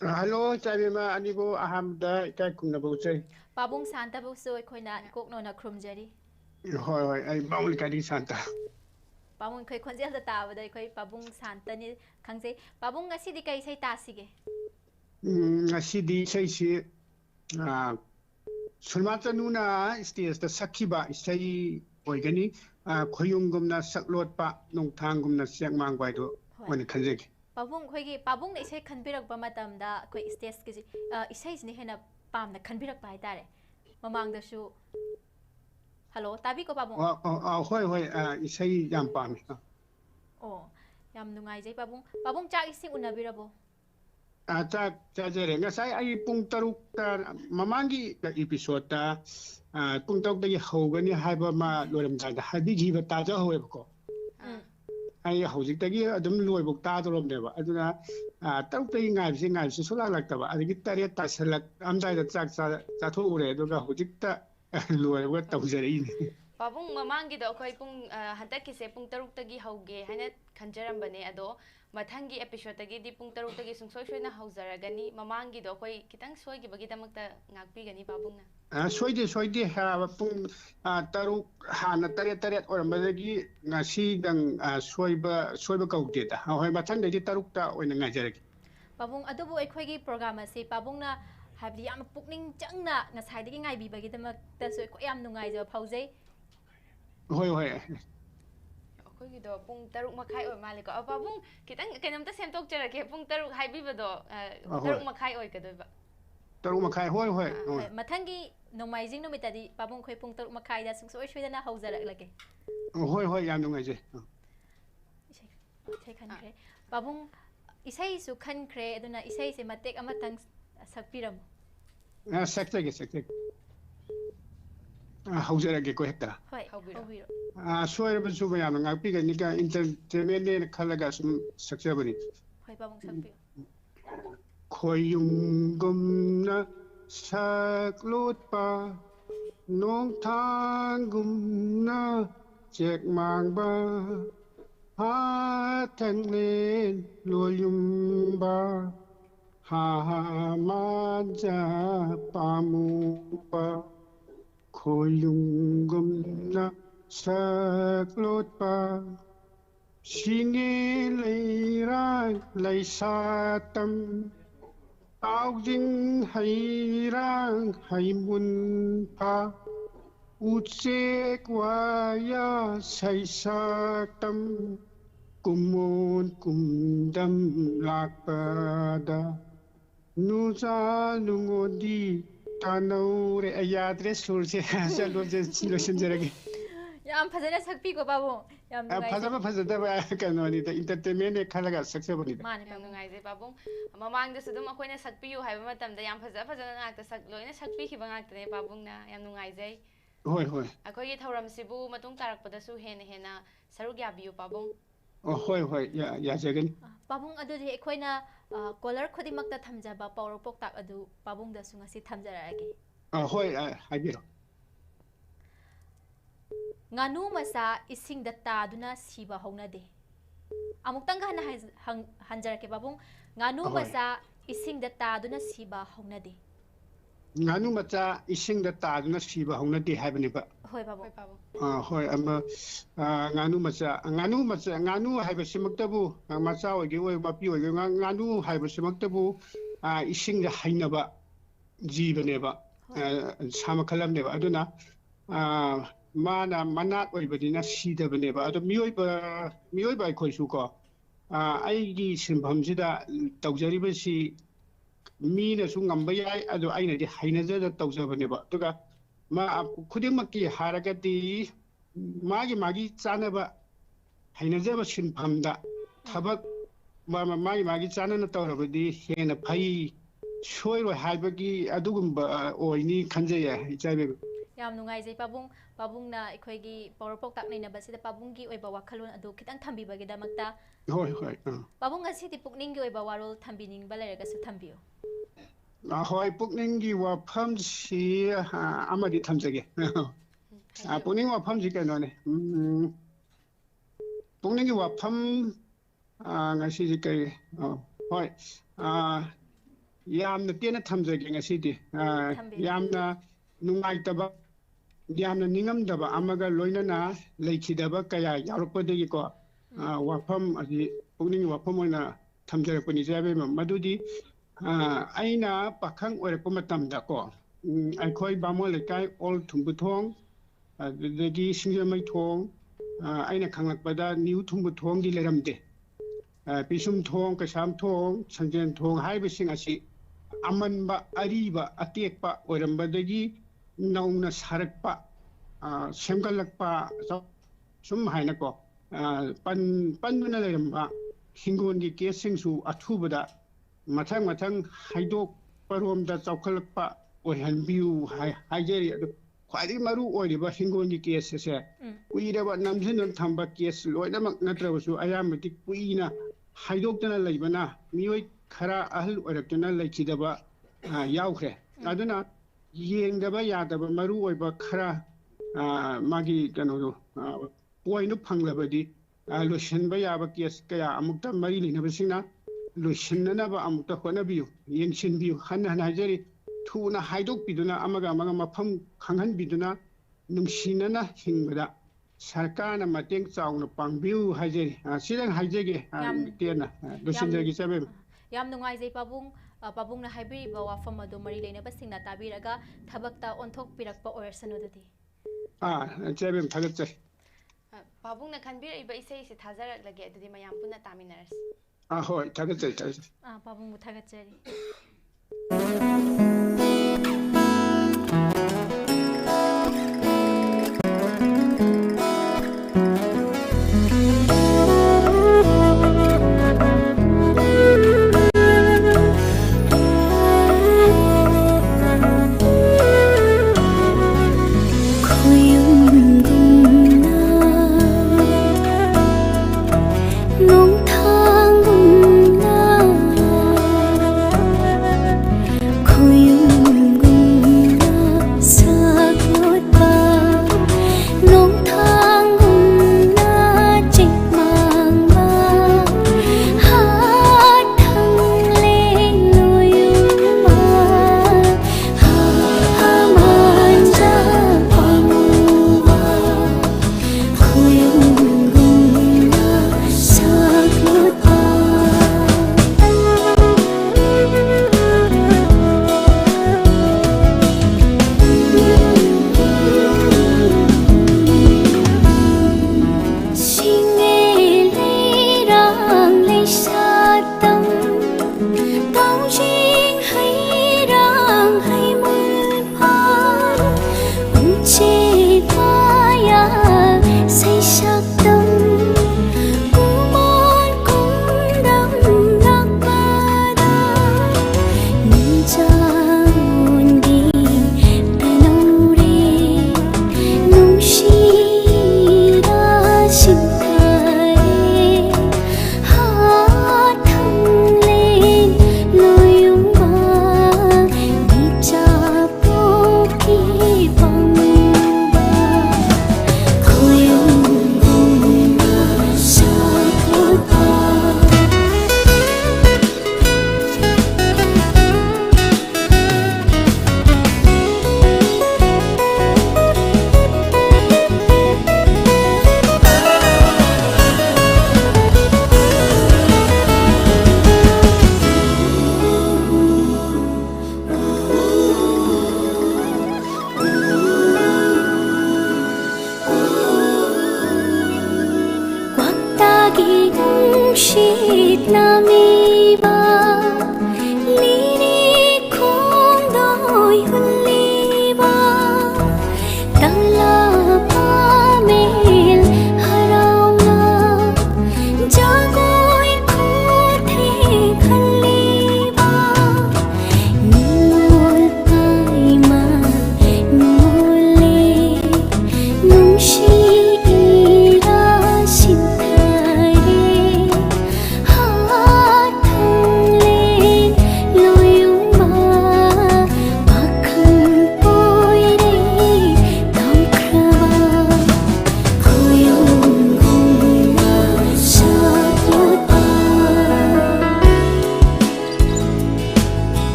Hello, Chabima Anibo Ahamda Ikai Kunabuse. Pabung Santa Buso Koina Koknona Krumjeri. Hoi, I Maul Kadi Santa. Pabung Koi Konzel the Tower, the Koi Pabung Santa Kanse, Pabung Asidica say Tasige. Asidi say she Sulmata Nuna is the Sakiba, say Oigani, Koyungumna Saklotpa, Nong Tangumna Siakmang Baido, when it can take. Pabung Kogi, Pabung they say Kanbirak Bamatam da Koi Stes Isais Nihena Pam the Kanbirak by Dare. Mamang the shoe. Hello, Tabiko Pabung. Hoi, Isai Yampam. Oh, Yam Nungai Pabung. Pabung Jack is sing unabirable. Nga say ay pungtaruk mamangi episode pungtaruk da hawgani haiba ma loram da hadi giba ta ja hoye ko ay hawjik tagi adum loy buk ta dorom deba aduna taruk tagi ngai si sola lakta ba adigi tare ta salak amdai da chak cha tho ure aduga hawjik ta loy wa tawjari ni Pabung mamangi do koi pung hantak se pung taruk tagi hauge hana khanjaram bane ado mathangi episode tagi di pung taruk tagi sungsoi soina hauzaragani mamangi do koi kitang soi gi bagi damakta ngakpi gani Pabung na soide ha pung taruk hana tare orambadagi ngasi dang soiba kaute da hoi mathang dagi taruk ta oina ngajaragi Pabung adubu ekhoi program ase Pabung na habdi yam pukning changna ngasai dagi ngai bi bagi damakta soi ko yam nungai jo phaujai hoi Koi do pung taruk makai oi male ko Pabung kitang kenamta semtok jarake pung taruk haibi bado taruk makai oi kadoi ba taruk makai hoi mathangi nomaijing nomitadi Pabung khoi pung taruk makai da sungsoi soidana haujarak lage hoi yam nungai je isai khankre Pabung isai su khankre aduna isai se matek amatang sakpiram sakte haujarage ko hekta hoi haubiro soiraba suba yam ngakpi ga nika entertainment ne khalaga sum saksabani hoi Pabung sakpio khoyungumna saklotpa nong thangumna chek mangba ha thanlen loyumba ha manja pamupa khoyungumna saklotpa singe leirang leisatam taujing hairang haimun pa utsek waya saisatam kumon kumdam lakpada nusa nungodi Tanau re ayadre surse chalo je lotion jaragi yam phajana sakpi ko Pabung yam phajada ba kanoni da entertainment ne khalaga successful mane yam nungai je Pabung mamang da sudum akoina sakpi yu haiba matam da yam phajana ngakta sak loina sakpi khiba ngakta ne Pabung na yam nungai je hoi akoi gi thoram sibu matung tarak pada su hena saruk yabiyu Pabung hoi ya jagan Pabung adu de ekoina color khodi makta thamjaba power poktak adu Pabung da sungasi thamjarage hoi habiro nganu masa ising da ta duna siba hongnade amuktang hana hanjarake Pabung nganu masa ising da ta duna siba hongnade nganu macha ising da ta duna siba hongnade haibani ba hoi Pabung hoi ama nganu haiba simaktabu macha ogi oi mapi oi nganu haiba simaktabu ising da hainaba jibane ba sama kalam ne ba aduna mana manat oibadina sidabane ba ado miyoi ba khoisu ko aigi sinbhamsida tawjaribasi mina su ngamba yai ado aina di hainaja tawjabane ba tuga ma khudimaki haragati magi chanaba hainajaba sinbhamda thabak magi chanana tawrabadi hena phai soiro haibagi adugumba oini khanjaya ichabe ꯌꯥꯝ ꯅꯨꯡꯉꯥꯏꯖꯩ ꯄꯥꯕꯨꯡꯅ ꯑꯩꯈꯣꯏꯒꯤ power ꯄꯥꯎꯇꯥꯛ ꯅꯩꯅꯕꯁꯤꯗ ꯄꯥꯕꯨꯡꯒꯤ ꯑꯣꯏꯕ ꯋꯥꯈꯜꯂꯣꯟ ꯑꯗꯨ ꯈꯤꯇꯪ ꯊꯝꯕꯤꯕꯒꯤꯗꯃꯛꯇ ꯍꯣꯏ ꯍꯣꯏ ꯄꯥꯕꯨꯡ ꯉꯁꯤꯗꯤ ꯄꯨꯛꯅꯤꯡꯒꯤ ꯑꯣꯏꯕ ꯋꯥꯔꯣꯜ ꯊꯝꯕꯤꯅꯤꯡꯕ ꯂꯩꯔꯒꯁꯨ ꯊꯝꯕꯤꯌꯨ ꯍꯣꯏ ꯄꯨꯛꯅꯤꯡꯒꯤ ꯋꯥꯐꯝꯁꯤ ꯑꯃꯗꯤ ꯊꯝꯖꯒꯦ ꯄꯨꯛꯅꯤꯡ ꯋꯥꯐꯝꯁꯤ ꯀꯩꯅꯣꯅꯦ ꯄꯨꯛꯅꯤꯡꯒꯤ ꯋꯥꯐꯝ ngasi kay hoy yamna tena thamjage ngasidi yamna nungaitaba yamna ningamdaba amaga loinana leikhidaba kaya yaurpadagi ko wafam adi pugning wafam oina thamjarakpani jabe madudi aina pakhang oirakpa matamda ko aikhoi bamo lekai ol thumbuthong adagi singjamai thong aina khanglakpada new thumbuthong di leramde pisum thong kasam thong sanjen thong haibasing asi amanba ariba atekpa oirambadagi nauna sarakpa semgalakpa sum haina ko panduna leramba hingongi kesingsu athubada mathang haidok paromda chawkhalakpa oihanbiu haijeri khwadi maru oiriba hingongi case se kuiraba namjin thamba case loinamak natrabasu ayamati kuina haidokdana leibana miyoi khara ahal oiraktuna leikhidaba yaukhre aduna yengdaba yadaba maru oiba khara magi kanodo poinu phanglabadi loishanba yaba case kaya amukta mari linabasina loishananaba amukta honabiu yengshinbiu hanna hajeri thuna haidokpiduna amaga mafam khanghanbiduna nungsinana hingbada sarkarna mateng chauna pangbiu hajeri sidang hajege tena losinjagi sabe yam nungaijai pabungna haibiriba wafam adu mari leinaba singna tabiraga thabakta onthok pirakpa oirsanudadi chabem thagatsai pabungna khanbiriba isei se thajarak adudi mayam puna taminaras hoi thagatsai pabungbu thagatsari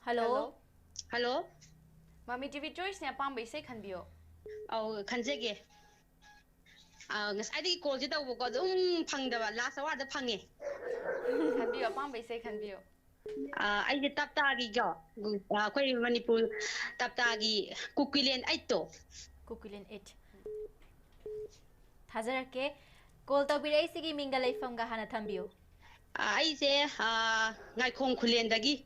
Hello. Hello. Mami TV Choice ne apam bai sai khanbiyo. Au khanjege. Ngasai call ji tawbo ko dum phangdaba last hour da phange. Khanbiyo apam bai sai khanbiyo. Ai je tapta gi go. Khoi Manipur tapta gi Kukilen 8 to. Kukilen 8. Thajarake call tawbirai sigi minga leifam ga hana thambiyo. Ai je ngai khong khulen dagi.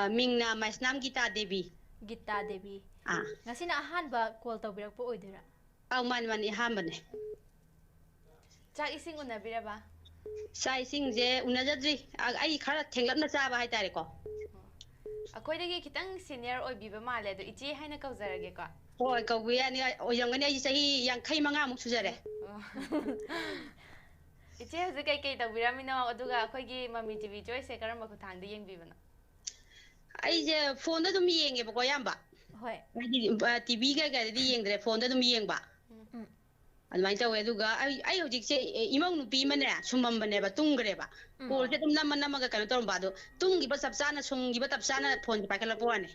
Mingna Maisnam Gita Devi. Gita Devi. Ngasina ahan ba call tawbirak po oidira. Man ihamane. Chak ising unabira ba? Sa ising je unajadri. Ai khara thenglapna chaba hai tare ko. Akoi dagi kitang senior oibiba male do ichi haina kauzarage ko. Hoi kauwi ani oyangani ai sahi yang khai manga muk sujare. Ichi hazu kai kai tawbiramino aduga akoi gi Mami TV Choice se karamba khuthang de yengbibana. Ai je phone da dum yenge ba ko yamba. Hoi. TV ga di yengdre phone da dum yengba. Admai tawe aduga ai hojik se imong nupi mane sumam bane ba tungre ba. Call se dum nama ga kana torba do tungi ba sapsana sungi ba tapsana phone pa kala poane.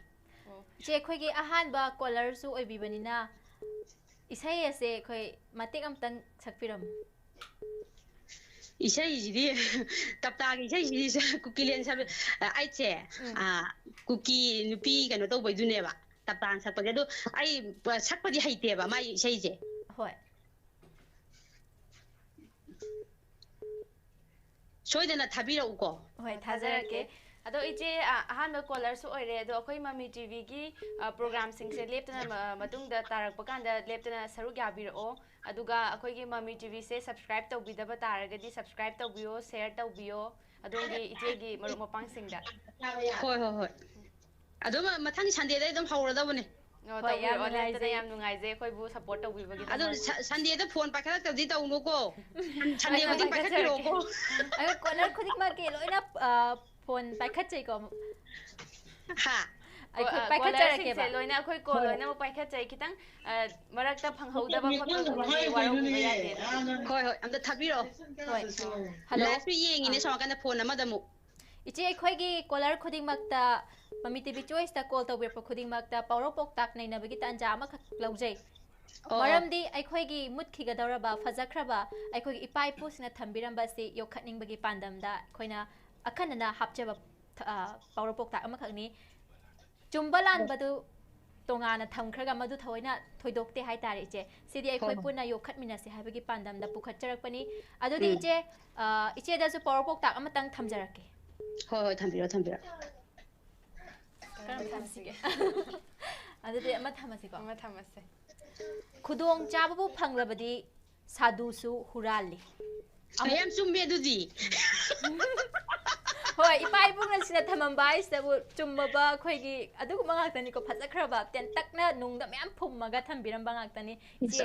Je khoi gi ahan ba caller su oibibanina isai ase khoi matek amtang sakpiram. Isai jidi tapta gi isai jidi Kukilen sab ai che kuki nupi kano to bai dune ba tapta sakpa ge do ai sakpa di haite ba mai isai je. Hoi. Soidana thabira uko. Hoi thajarake. Ado ichi ahan ba caller su oire ado akoi Mami TV gi program sing se leptana matung da tarak pakan da leptana saruk yabiro aduga akoi gi Mami TV se subscribe tawbidaba taragadi subscribe tawbiyo share tawbiyo adongi ichi gi maruk mapang sing da. Hoi. Ado mathang Sunday da dum hawradabane. No tawbiyo leptana yam nungaije khoi bu support tawbibagi. Ado Sunday da phone pakhala tawdi tawno ko. Sunday ma pakhatiro ko. Ay caller khudik ma ke loina phone paikhat chai ko. Ha. Ai khoi paikhat jarake ba. Loina khoi ko loina mo paikhat chai kitang marakta phanghoudaba khotba warong ba yade. Hoi amda thabiro. Hoi. Hello. Last week yengine samakana phone amada mu. Ichi khoi gi caller khudik makta Mami TV Choice ta call tawbir pa khudik makta pawro pok tak nei nabagi tanja ama khak laujai. Maramdi ai khoi gi mut khiga dawraba fajakraba ai khoi gi ipai pusina thambiramba se yokhatning bagi pandam da khoina akhanana hapchaba pawro pok tak ama khakni chumbalan badu tongana thamkhraga madu thoina thoidokte hai tare che sidi ai khoi puna yokhatmina se haibagi pandam da pukhat charakpani adudi iche da su pawro pok tak ama tang thamjarake. Hoi thambiro. Karam thamsige. Adudi ama thamasi ko. Ama thamase. Khudong chababu phanglabadi sadu su hurali. Ayam sumbe dudi. Hoi ipai bunga sina thamambai sabu chummaba khoigi adugu mangaktani ko phajakraba ten takna nungda myam phummaga thambiram bangaktani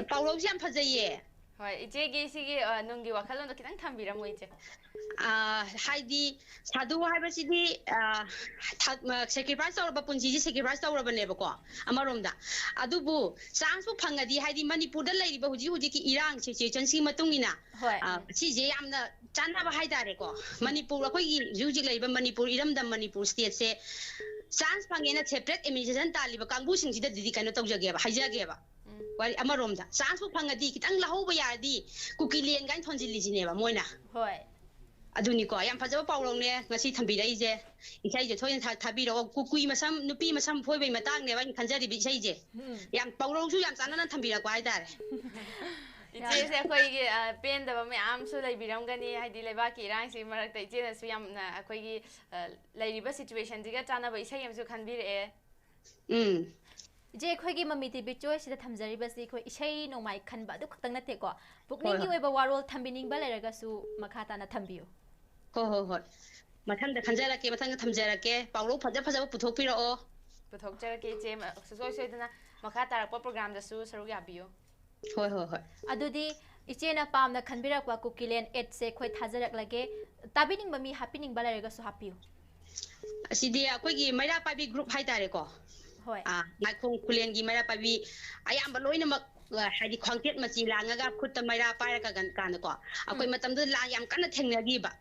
Paulo jam phajaye. Hoi iche gi sigi nungi wakhalon do kitang thambiram mo iche. Haidi sadu haibasidi sacrifice tawraba punji sacrifice tawraba neba ko amaromda adubu chance bu phangadi haidi Manipur da lairiba huji ki irang situation si matungina si je yamna chanaba haidare ko Manipur akoi gi huji lairiba Manipur iramda Manipur state se chance phangena separate administration taliba kangbu sing sida didi kano tawjage ba haijage ba wari amaromda chance bu phangadi kitang lahoba yardi Kukilen gain thonjili jineba moina hoi aduni ko yam phajaba pawrong ne ngasi thambirai je isai je thoin thabiro kukui masam nupi masam phoi matang ne ban khanjari bi isai je yam pawrong su yam chanana thambira ko aidare iche se khoi gi pen da ba me am su lai biram gani haidi leba ki rang si marak tai che na su yam na khoi gi lai riba situation jiga chana ba isai yam su khanbir e je khoi gi Mami TV Choice da thamjari ba si khoi isai no mai khanba du khtang na te ko pukning gi oiba warol thambining ba lairaga su makhata na thambiyo hoi mathang da khanjara ke mathang da thamjara ke pawro phajaba puthok piro o puthok jara ke che soi dana makha tarak pa program da su saruk yabiyo hoi adudi ichena pamna khanbirak wa Kukilen 8 se khoi thajarak lage tabining mami happening ba lairaga su hapiyo asidi akoi gi maira pabi group hai tare ko hoi ngaikhong Kulen gi maira pabi ayamba loina mak haidi khangtet machi langaga khutta maira paira ka gan kan ko akoi matam du la yam kana thengnagi ba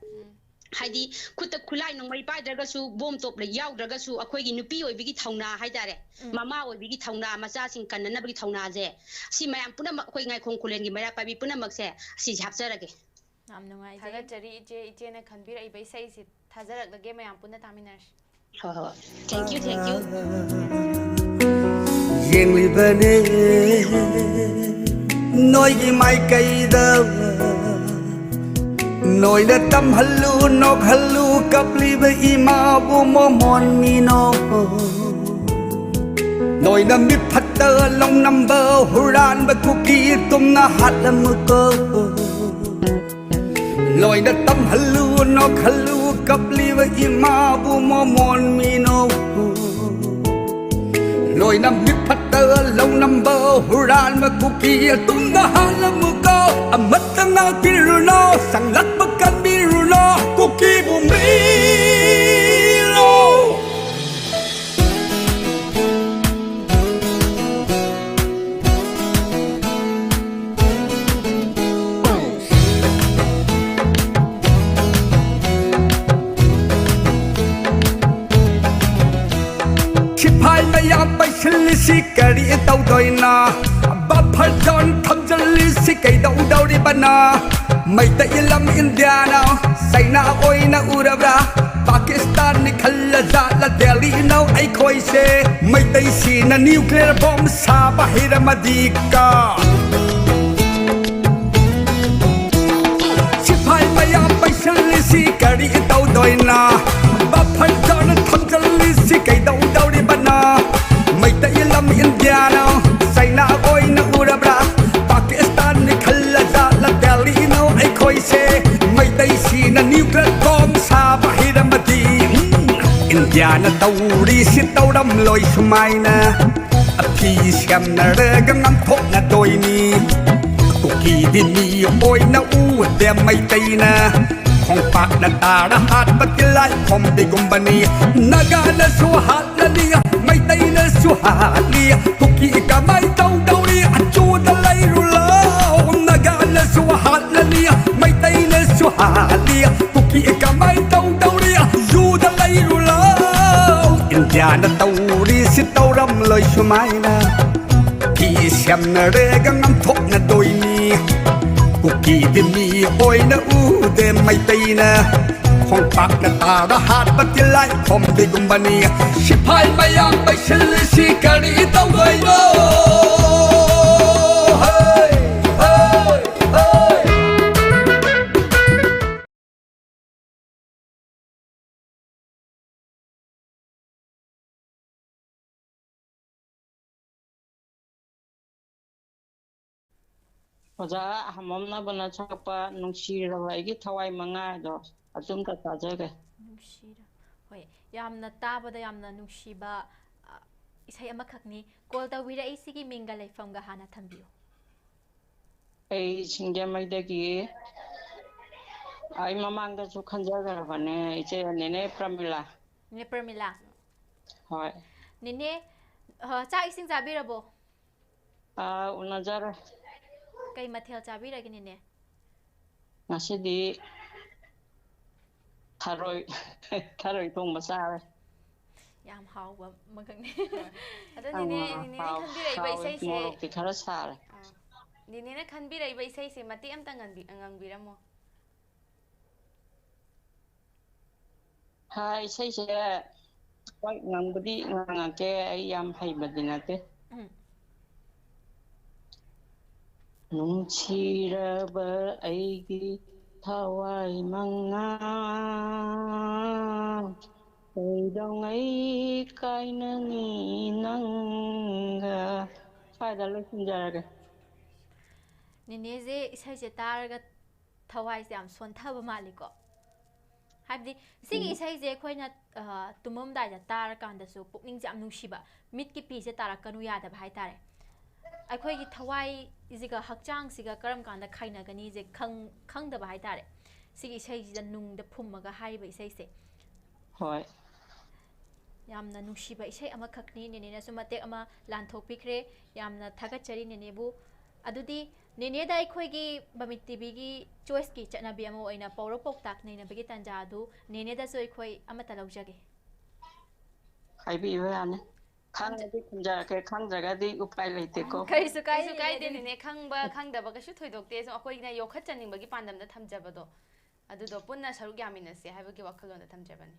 हाइदी खुद खुलाई नंगमई पाइद्रगसु बोम टोप ले याउद्रगसु अखोइगी नुपी ओइबिगी थौना हाइदारे मामा ओइबिगी थौना मचासिंग कन्ननबगी थौना जे सि मयाम पुनम अखोइ गाइखों खुलेनगी मया पाबी पुनमक से सि झापजरगे नाम नुंगाइ थागचरी इचे ने खनबिर इबै सै सि थाजरक लगे मयाम पुन तामिनर्स हो हो thank you yenglibane noigi mai kaida noida tam hallu nok hallu kapli ba ima bu momon mino noida mi phatta long number huran ba kuki tumna halam ko noida tam hallu nok hallu kapli ba ima bu momon mino Loi nam bip patta lâu number huran ma kuki tum na halam ko amat na kiruno sang lat bakan biruno kuki bumilo si kari tau doi na ba phar don tham jali si kai dau dau ri bana mai ta ilam india na sai na oi na urabra pakistan ni khalla za la delhi now ai khoi se mai tai si na nuclear bomb sa ba hira madika sipai maya paisali si kari tau doi na ba phar don tham jali si kai dau dau ri bana mai ta ilam india now sai na oi na urabra pakistan ni khalla za la delhi now ai khoi se mai tai si na nuclear bomb sa ba hira madi india na tauri si tauram loi sumai na aphi siam na re gam nam thok na doi ni kuki din ni oi na u de mai tai na khong pak na ta ra hat batilai khom de gumbani naga na su hat na ni mai tai na su hat ni kuki ka mai tau dau ni achu da lai ru la naga na su hat na ni mai tai na su hat ni kuki ka mai tau dau ni zu da lai ru la india na tau ri si tau ram loi sumai na ki siam na re gang nam thok na doi ni kuki din ni oi na u de mai tai na khong pak na ta ra hat batilai khom de gumbani sipai mayam bai sil si kari tau goi no hey hey hey Oja hamamna bana chapa nungshira waigi thawai manga do atum ta tajage nungshira hoi yamna tabada yamna nungsiba isai amakhakni call ta wira isigi minga laifam ga hana thambiyo ai singge maidagi ai mamang da chu khanjaga bane iche nene pramila hoi nene cha ising jabirabo unajara kai mathel chabiragi nene ngasidi tharoi thong masare yam hawba magangni ada nene khanbirai ba isai se morok ti khara sare nene na khanbirai ba isai se mati am tangan angangbiramo ha isai se koi ngangbudi ngangake ai yam haibadinate nungchiraba aigi thawai manga dong ai kainani nanga faida lo sinjaraga nene je isai je taraga thawai se am sonthaba maliko habdi sigi isai je khoina tumam dai da tar kan da su pukning jam nungsiba mit ki pi se tarakanu yada bhai tare अखोई की थवाई इजिगा हक्चांग सिगा करम कांदा खाइना गनी जे खंग दबा हाय तारे सिगी सही ज नुंग the फुमगा हाय बे सही से होय यामना नुशीबा इसै अमा खखनी नेने ना सुमते अमा लानथोक पिखरे यामना थागत चरी नेने बु ꯑꯗꯨꯗꯤ ꯅꯦꯅꯦꯗ ꯑꯩꯈꯣꯏꯒꯤ ꯃꯃꯤ ꯇꯤꯚꯤꯒꯤ ꯆꯣꯏꯁꯀꯤ ꯆꯠꯅꯕꯤ ꯑꯃ ꯑꯣꯏꯅ ꯄꯧꯔꯧ ꯄꯥꯎꯇꯥꯛ ꯅꯩꯅꯕꯒꯤ ꯇꯥꯟꯖꯥ ꯑꯗꯨ ꯅꯦꯅꯦꯗꯁꯨ ꯑꯩꯈꯣꯏ ꯑꯃꯠꯇ ꯂꯧꯖꯒꯦ ꯍꯥꯏꯕꯤꯌꯨ ꯌꯥꯅꯤ ꯈꯪꯉꯗꯤ ꯈꯨꯝꯖꯔꯛꯀꯦ ꯈꯪꯗ꯭ꯔꯒꯗꯤ ꯎꯄꯥꯏ ꯂꯩꯇꯦꯀꯣ ꯀꯔꯤꯁꯨ ꯀꯥꯏꯗꯦ ꯅꯦꯅꯦ ꯈꯪꯕ ꯈꯪꯗꯕ ꯀꯩꯁꯨ ꯊꯣꯏꯗꯣꯛꯇꯦ ꯁꯨꯝ ꯑꯩꯈꯣꯏꯅ ꯌꯣꯛꯈꯠꯆꯅꯤꯡꯕꯒꯤ ꯄꯥꯟꯗꯝꯗ ꯊꯝꯖꯕꯗꯣ ꯑꯗꯨꯗꯣ ꯄꯨꯟꯅ ꯁꯔꯨꯛ ꯌꯥꯃꯤꯟꯅꯁꯦ ꯍꯥꯏꯕꯒꯤ ꯋꯥꯈꯜꯂꯣꯟꯗ ꯊꯝꯖꯕꯅꯤ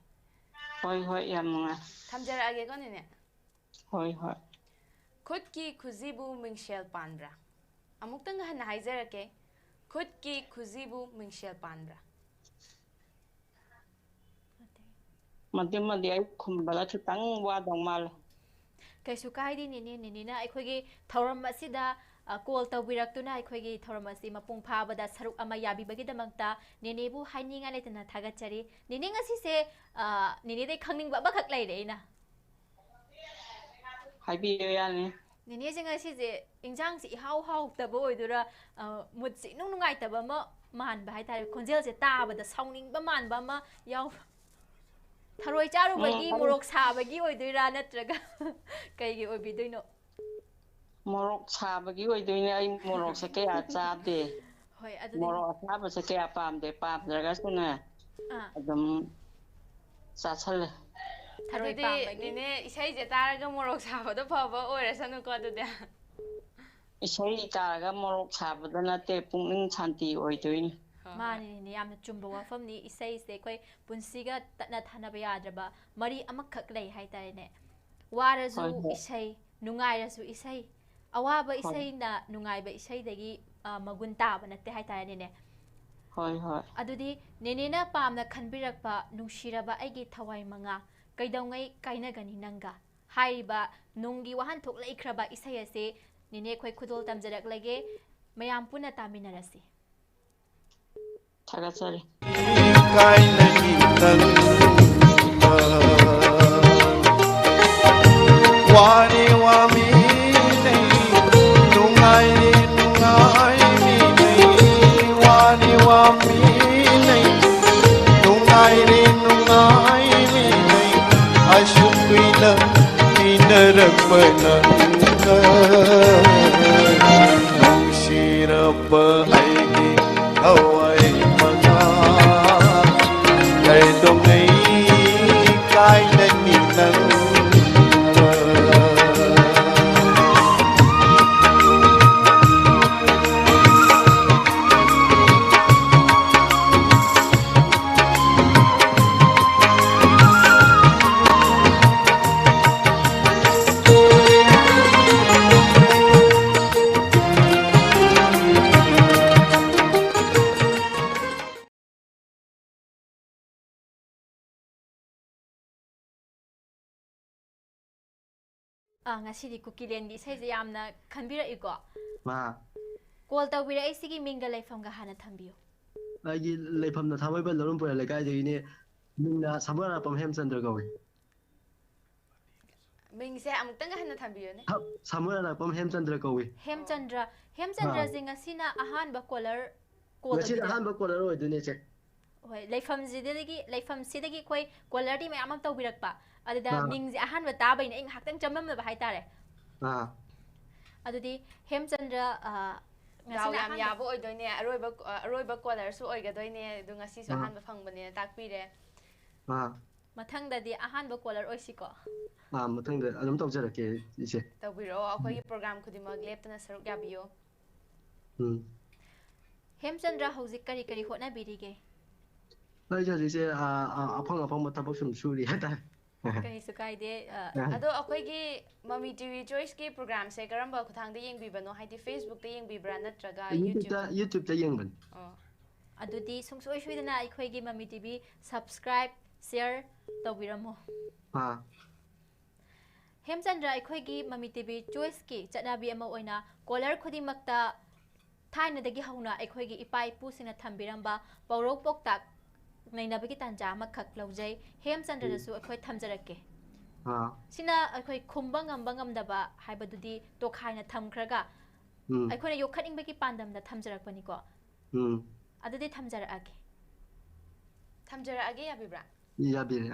ꯍꯣꯏ ꯍꯣꯏ ꯌꯥꯝ ꯅꯨꯡꯉꯥꯏ ꯊꯝꯖꯔꯛꯑꯒꯦꯀꯣ ꯅꯦꯅꯦ ꯍꯣꯏ ꯍꯣꯏ ꯈꯨꯠꯀꯤ ꯈꯨꯖꯤꯕꯨ ꯃꯤꯡꯁꯦꯜ ꯄꯥꯟꯕ꯭ꯔꯥ ꯑꯃꯨꯛꯇꯪ ꯍꯟꯅ ꯍꯥꯏꯖꯔꯛꯀꯦ ꯈꯨꯠꯀꯤ ꯈꯨꯖꯤꯕꯨ ꯃꯤꯡꯁꯦꯜ ꯄꯥꯟꯕ꯭ꯔꯥ ꯃꯗꯨꯃꯗꯤ ꯑꯩ ꯈꯨꯝꯕꯗ ꯈꯤꯇꯪ ꯋꯥꯗꯧ ꯃꯥꯜꯂꯦ ꯀꯩꯁꯨ ꯀꯥꯏꯗꯦ ꯅꯦꯅꯦꯅ ꯑꯩꯈꯣꯏꯒꯤ ꯊꯧꯔꯝ ꯑꯁꯤꯗ ꯀꯣꯜ ꯇꯧꯕꯤꯔꯛꯇꯨꯅ ꯑꯩꯈꯣꯏꯒꯤ ꯊꯧꯔꯝ ꯑꯁꯤ ꯃꯄꯨꯡ ꯐꯥꯕꯗ ꯁꯔꯨꯛ ꯑꯃ ꯌꯥꯕꯤꯕꯒꯤꯗꯃꯛꯇ ꯅꯦꯅꯦꯕꯨ ꯍꯥꯏꯅꯤꯡꯉꯥꯏ ꯂꯩꯇꯅ ꯊꯥꯒꯠꯆꯔꯤ ꯅꯦꯅꯦ ꯉꯁꯤꯁꯦ ꯅꯦꯅꯦꯗꯩ ꯈꯪꯅꯤꯡꯕ ꯑꯃꯈꯛ ꯂꯩꯔꯦ ꯑꯩꯅ ꯍꯥꯏꯕꯤꯌꯨ ꯌꯥꯅꯤ ꯅꯦꯅꯦꯁꯦ ꯉꯁꯤꯁꯦ ꯏꯟꯖꯥꯡꯁꯤ ꯏꯍꯥꯎ ꯍꯥꯎꯇꯕ ꯑꯣꯏꯗꯣꯏꯔꯥ ꯃꯨꯠꯁꯤ ꯏꯅꯨꯡ ꯅꯨꯡꯉꯥꯏꯇꯕ ꯑꯃ ꯃꯥꯟꯕ ꯍꯥꯏꯇꯥꯔꯦ ꯈꯣꯟꯖꯦꯜꯁꯦ ꯇꯥꯕꯗ ꯁꯥꯎꯅꯤꯡꯕ ꯃꯥꯟꯕ ꯑꯃ ꯌꯥꯎ ꯊꯔꯣꯏ ꯆꯥꯔꯨꯕꯒꯤ ꯃꯣꯔꯣꯛ ꯁꯥꯕꯒꯤ ꯑꯣꯏꯗꯣꯏꯔꯥ ꯅꯠꯇ꯭ꯔꯒ ꯀꯩꯒꯤ ꯑꯣꯏꯕꯤꯗꯣꯏꯅꯣ ꯃꯣꯔꯣꯛ ꯁꯥꯕꯒꯤ ꯑꯣꯏꯗꯣꯏꯅꯦ ꯑꯩ ꯃꯣꯔꯣꯛꯁꯦ ꯀꯌꯥ ꯆꯥꯗꯦ ꯍꯣꯏ ꯑꯗꯨꯗꯤ ꯃꯣꯔꯣꯛ ꯑꯁꯥꯕꯁꯦ kaya pamd꯭ꯔꯒꯁꯨꯅꯦ ꯑꯗꯨꯝ ꯆꯥꯁꯜꯂꯦ ꯑꯗꯨꯗꯤ ꯅꯦꯅꯦ ꯏꯁꯩꯁꯦ ꯇꯥꯔꯒ ꯃꯣꯔꯣꯛ ꯁꯥꯕꯗꯣ ꯐꯕ ꯑꯣꯏꯔꯁꯅꯨꯀꯣ ꯑꯗꯨꯗꯤ ꯏꯁꯩ ꯇꯥꯔꯒ ꯃꯣꯔꯣꯛ ꯁꯥꯕꯗ ꯅꯠꯇꯦ ꯄꯨꯛꯅꯤꯡ ꯁꯥꯟꯇꯤ ꯑꯣꯏꯗꯣꯏꯅꯤ ꯃꯥꯅꯤꯅꯦ ꯌꯥꯝꯅ ꯆꯨꯝꯕ ꯋꯥꯐꯝꯅꯤ ꯏꯁꯩꯁꯦ ꯑꯩꯈꯣꯏ ꯄꯨꯟꯁꯤꯒ ꯇꯠꯅ ꯊꯥꯅꯕ ꯌꯥꯗ꯭ꯔꯕ ꯃꯔꯤ ꯑꯃꯈꯛ ꯂꯩ ꯍꯥꯏꯇꯥꯔꯦꯅꯦ ꯋꯥꯔꯁꯨ ꯏꯁꯩ ꯅꯨꯡꯉꯥꯏꯔꯁꯨ ꯏꯁꯩ ꯑꯋꯥꯕ ꯏꯁꯩꯅ ꯅꯨꯡꯉꯥꯏꯕ ꯏꯁꯩꯗꯒꯤ ꯃꯒꯨꯟ ꯇꯥꯕ ꯅꯠꯇꯦ ꯍꯥꯏꯇꯥꯔꯦꯅꯦ ꯍꯣꯏ ꯍꯣꯏ ꯑꯗꯨꯗꯤ ꯅꯦꯅꯦꯅ ꯄꯥꯝꯅ ꯈꯟꯕꯤꯔꯛꯄ ꯅꯨꯡꯁꯤꯔꯕ ꯑꯩꯒꯤ ꯊꯋꯥꯏ ꯃꯉꯥ ꯀꯩꯗꯧꯉꯩ ꯀꯥꯏꯅꯒꯅꯤ ꯅꯪꯒ ꯍꯥꯏꯔꯤꯕ ꯅꯨꯡꯒꯤ ꯋꯥꯍꯟꯊꯣꯛ ꯂꯩꯈ꯭ꯔꯕ ꯏꯁꯩ ꯑꯁꯤ ꯅꯦꯅꯦ ꯑꯩꯈꯣꯏ ꯈꯨꯗꯣꯜ ꯇꯝꯖꯔꯛꯂꯒꯦ ꯃꯌꯥꯝ ꯄꯨꯟꯅ ꯇꯥꯃꯤꯟꯅꯔꯁꯤ ꯊꯥꯒꯠꯆꯔꯤ ꯀꯥꯏꯅꯒꯤ ꯅꯪꯒ ꯋꯥꯔꯦ ꯋꯥꯃꯤꯅꯩ ꯅꯨꯡꯉꯥꯏꯔꯦ ꯅꯨꯡꯉꯥꯏꯃꯤꯅꯩ ꯋꯥꯔꯦ ꯋꯥꯃꯤꯅꯩ ꯅꯨꯡꯉꯥꯏꯔꯦ ꯅꯨꯡꯉꯥꯏꯃꯤꯅꯩ ꯑꯁꯨꯛ ꯀꯨꯏꯅ ꯇꯤꯟꯅꯔꯛꯄ ꯅꯪꯒ ꯅꯨꯡꯁꯤꯔꯕ ꯑꯩꯒꯤ ꯊꯋꯥꯏ ꯃꯉꯥ ꯀꯩꯗꯧꯉꯩ ꯀꯥꯏꯅꯅꯤ ꯅꯪꯒ ꯉꯁꯤꯗꯤ ꯀꯨꯀꯤꯂꯦꯟꯒꯤ ꯏꯁꯩꯁꯦ ꯌꯥꯝꯅ ꯈꯟꯕꯤꯔꯛꯏꯀꯣ ꯃꯥ ꯀꯣꯜ ꯇꯧꯕꯤꯔꯛꯏꯁꯤꯒꯤ ꯃꯤꯡꯒ ꯂꯩꯐꯝꯒ ꯍꯥꯟꯅ ꯊꯝꯕꯤꯌꯨ ꯑꯩꯒꯤ ꯂꯩꯐꯝꯅ ꯊꯥꯡꯃꯩꯕꯟ ꯂꯧꯔꯝꯄꯨꯔ ꯂꯩꯀꯥꯏꯗꯒꯤꯅꯦ ꯃꯤꯡꯅ ꯁꯃꯨꯔꯥꯄꯝ ꯍꯦꯝꯆꯟꯗ꯭ꯔ ꯀꯧꯏ ꯃꯤꯡꯁꯦ ꯑꯃꯨꯛꯇꯪꯒ ꯍꯟꯅ ꯊꯝꯕꯤꯌꯨꯅꯦ ꯁꯃꯨꯔꯥꯄꯝ ꯍꯦꯝꯆꯟꯗ꯭ꯔ ꯀꯧꯏ ꯍꯦꯝꯆꯟꯗ꯭ꯔꯁꯦ ꯉꯁꯤꯅ ꯑꯍꯥꯟꯕ ꯀꯣꯂꯔ ꯉꯁꯤꯅ ꯑꯍꯥꯟꯕ ꯀꯣꯂꯔ ꯑꯣꯏꯗꯣꯏꯅꯦ ꯆꯦ ꯍꯣꯏ ꯂꯩꯐꯝꯁꯤꯗꯒꯤ ꯑꯩꯈꯣꯏ ꯀꯣꯂꯔꯗꯤ ꯃꯌꯥꯝ ꯑꯃ ꯇꯧꯕꯤꯔꯛꯄ ꯑꯗꯨꯗ ꯃꯤꯡꯁꯦ ꯑꯍꯥꯟꯕ ꯇꯥꯕꯩꯅꯦ ꯑꯩ ꯉꯥꯏꯍꯥꯛꯇꯪ ꯆꯃꯝꯅꯕ ꯍꯥꯏꯇꯥꯔꯦ ꯑꯗꯨꯗꯤ ꯍꯦꯝꯆꯟꯗ꯭ꯔ ꯗꯥꯎ ꯌꯥꯝ ꯌꯥꯕ ꯑꯣꯏꯗꯣꯏꯅꯦ ꯑꯔꯣꯏꯕ ꯀꯣꯂꯔꯁꯨ ꯑꯣꯏꯒꯗꯣꯏꯅꯦ ꯑꯗꯨ ꯉꯁꯤꯁꯨ ꯑꯍꯥꯟꯕ ꯐꯪꯕꯅꯦꯅ ꯇꯥꯛꯄꯤꯔꯦ ꯃꯊꯪꯗꯗꯤ ꯑꯍꯥꯟꯕ ꯀꯣꯂꯔ ꯑꯣꯏꯁꯤꯀꯣ ꯃꯊꯪꯗ ꯑꯗꯨꯝ ꯇꯧꯖꯔꯛꯀꯦ ꯏꯆꯦ ꯇꯧꯕꯤꯔꯛꯑꯣ ꯑꯩꯈꯣꯏꯒꯤ ꯄ꯭ꯔꯣꯒ꯭ꯔꯥꯝ ꯈꯨꯗꯤꯡꯃꯛ ꯂꯦꯞꯇꯅ ꯁꯔꯨꯛ ꯌꯥꯕꯤꯌꯨ ꯍꯦꯝꯆꯟꯗ꯭ꯔ ꯍꯧꯖꯤꯛ ꯀꯔꯤ ꯀꯔꯤ ꯍꯣꯠꯅꯕꯤꯔꯤꯒꯦ ꯑꯩꯁꯦ ꯍꯧꯖꯤꯛꯁꯦ ꯑꯐꯪ ꯊꯕꯛ ꯁꯨꯝ ꯁꯨꯔꯤ ꯍꯥꯏꯇꯥꯔꯦ ꯀꯔꯤꯁꯨ ꯀꯥꯏꯗꯦ ꯑꯗꯣ ꯑꯩꯈꯣꯏꯒꯤ ꯃꯃꯤ ꯇꯤꯚꯤ ꯆꯣꯏꯁꯀꯤ ꯄ꯭ꯔꯣꯒ꯭ꯔꯥꯝꯁꯦ ꯀꯔꯝꯕ ꯈꯨꯊꯥꯡꯗ ꯌꯦꯡꯕꯤꯕꯅꯣ ꯍꯥꯏꯗꯤ ꯐꯦꯁꯕꯨꯛꯇ ꯌꯦꯡꯕꯤꯕ꯭ꯔꯥ ꯅꯠꯇ꯭ꯔꯒ ꯌꯨꯇ꯭ꯌꯨꯕꯇ ꯌꯦꯡꯕꯅꯤ ꯑꯗꯨꯗꯤ ꯁꯨꯡꯁꯣꯏ ꯁꯣꯏꯗꯅ ꯑꯩꯈꯣꯏꯒꯤ ꯃꯃꯤ ꯇꯤꯚꯤ ꯁꯕꯁꯀ꯭ꯔꯥꯏꯕ ꯁꯤꯌꯔ ꯇꯧꯕꯤꯔꯝꯃꯣ ꯍꯦꯝꯆꯟꯗ꯭ꯔ ꯑꯩꯈꯣꯏꯒꯤ ꯃꯃꯤ ꯇꯤꯚꯤ ꯆꯣꯏꯁꯀꯤ ꯆꯠꯅꯕꯤ ꯑꯃ ꯑꯣꯏꯅ ꯀꯣꯂꯔ ꯈꯨꯗꯤꯡꯃꯛꯇ ꯊꯥꯏꯅꯗꯒꯤ ꯍꯧꯅ ꯑꯩꯈꯣꯏꯒꯤ ꯏꯄꯥ ꯏꯄꯨꯁꯤꯡꯅ ꯊꯝꯕꯤꯔꯝꯕ ꯄꯧꯔꯧ ꯄꯥꯎꯇꯥꯛ ꯅꯩꯅꯕꯒꯤ ꯇꯥꯟꯖꯥ ꯑꯃꯈꯛ ꯂꯧꯖꯩ ꯍꯦꯝꯆꯟꯗ꯭ꯔꯗꯁꯨ ꯑꯩꯈꯣꯏ ꯊꯝꯖꯔꯛꯀꯦ ꯁꯤꯅ ꯑꯩꯈꯣꯏ ꯈꯨꯝꯕ ꯉꯝꯕ ꯉꯝꯗꯕ ꯍꯥꯏꯕꯗꯨꯗꯤ ꯇꯣꯈꯥꯏꯅ ꯊꯝꯈ꯭ꯔꯒ ꯑꯩꯈꯣꯏꯅ ꯌꯣꯛꯈꯠꯅꯤꯡꯕꯒꯤ ꯄꯥꯟꯗꯝꯗ ꯊꯝꯖꯔꯛꯄꯅꯤꯀꯣ ꯑꯗꯨꯗꯤ ꯊꯝꯖꯔꯛꯑꯒꯦ ꯌꯥꯕꯤꯕ꯭ꯔꯥ ꯌꯥꯕꯤꯔꯦ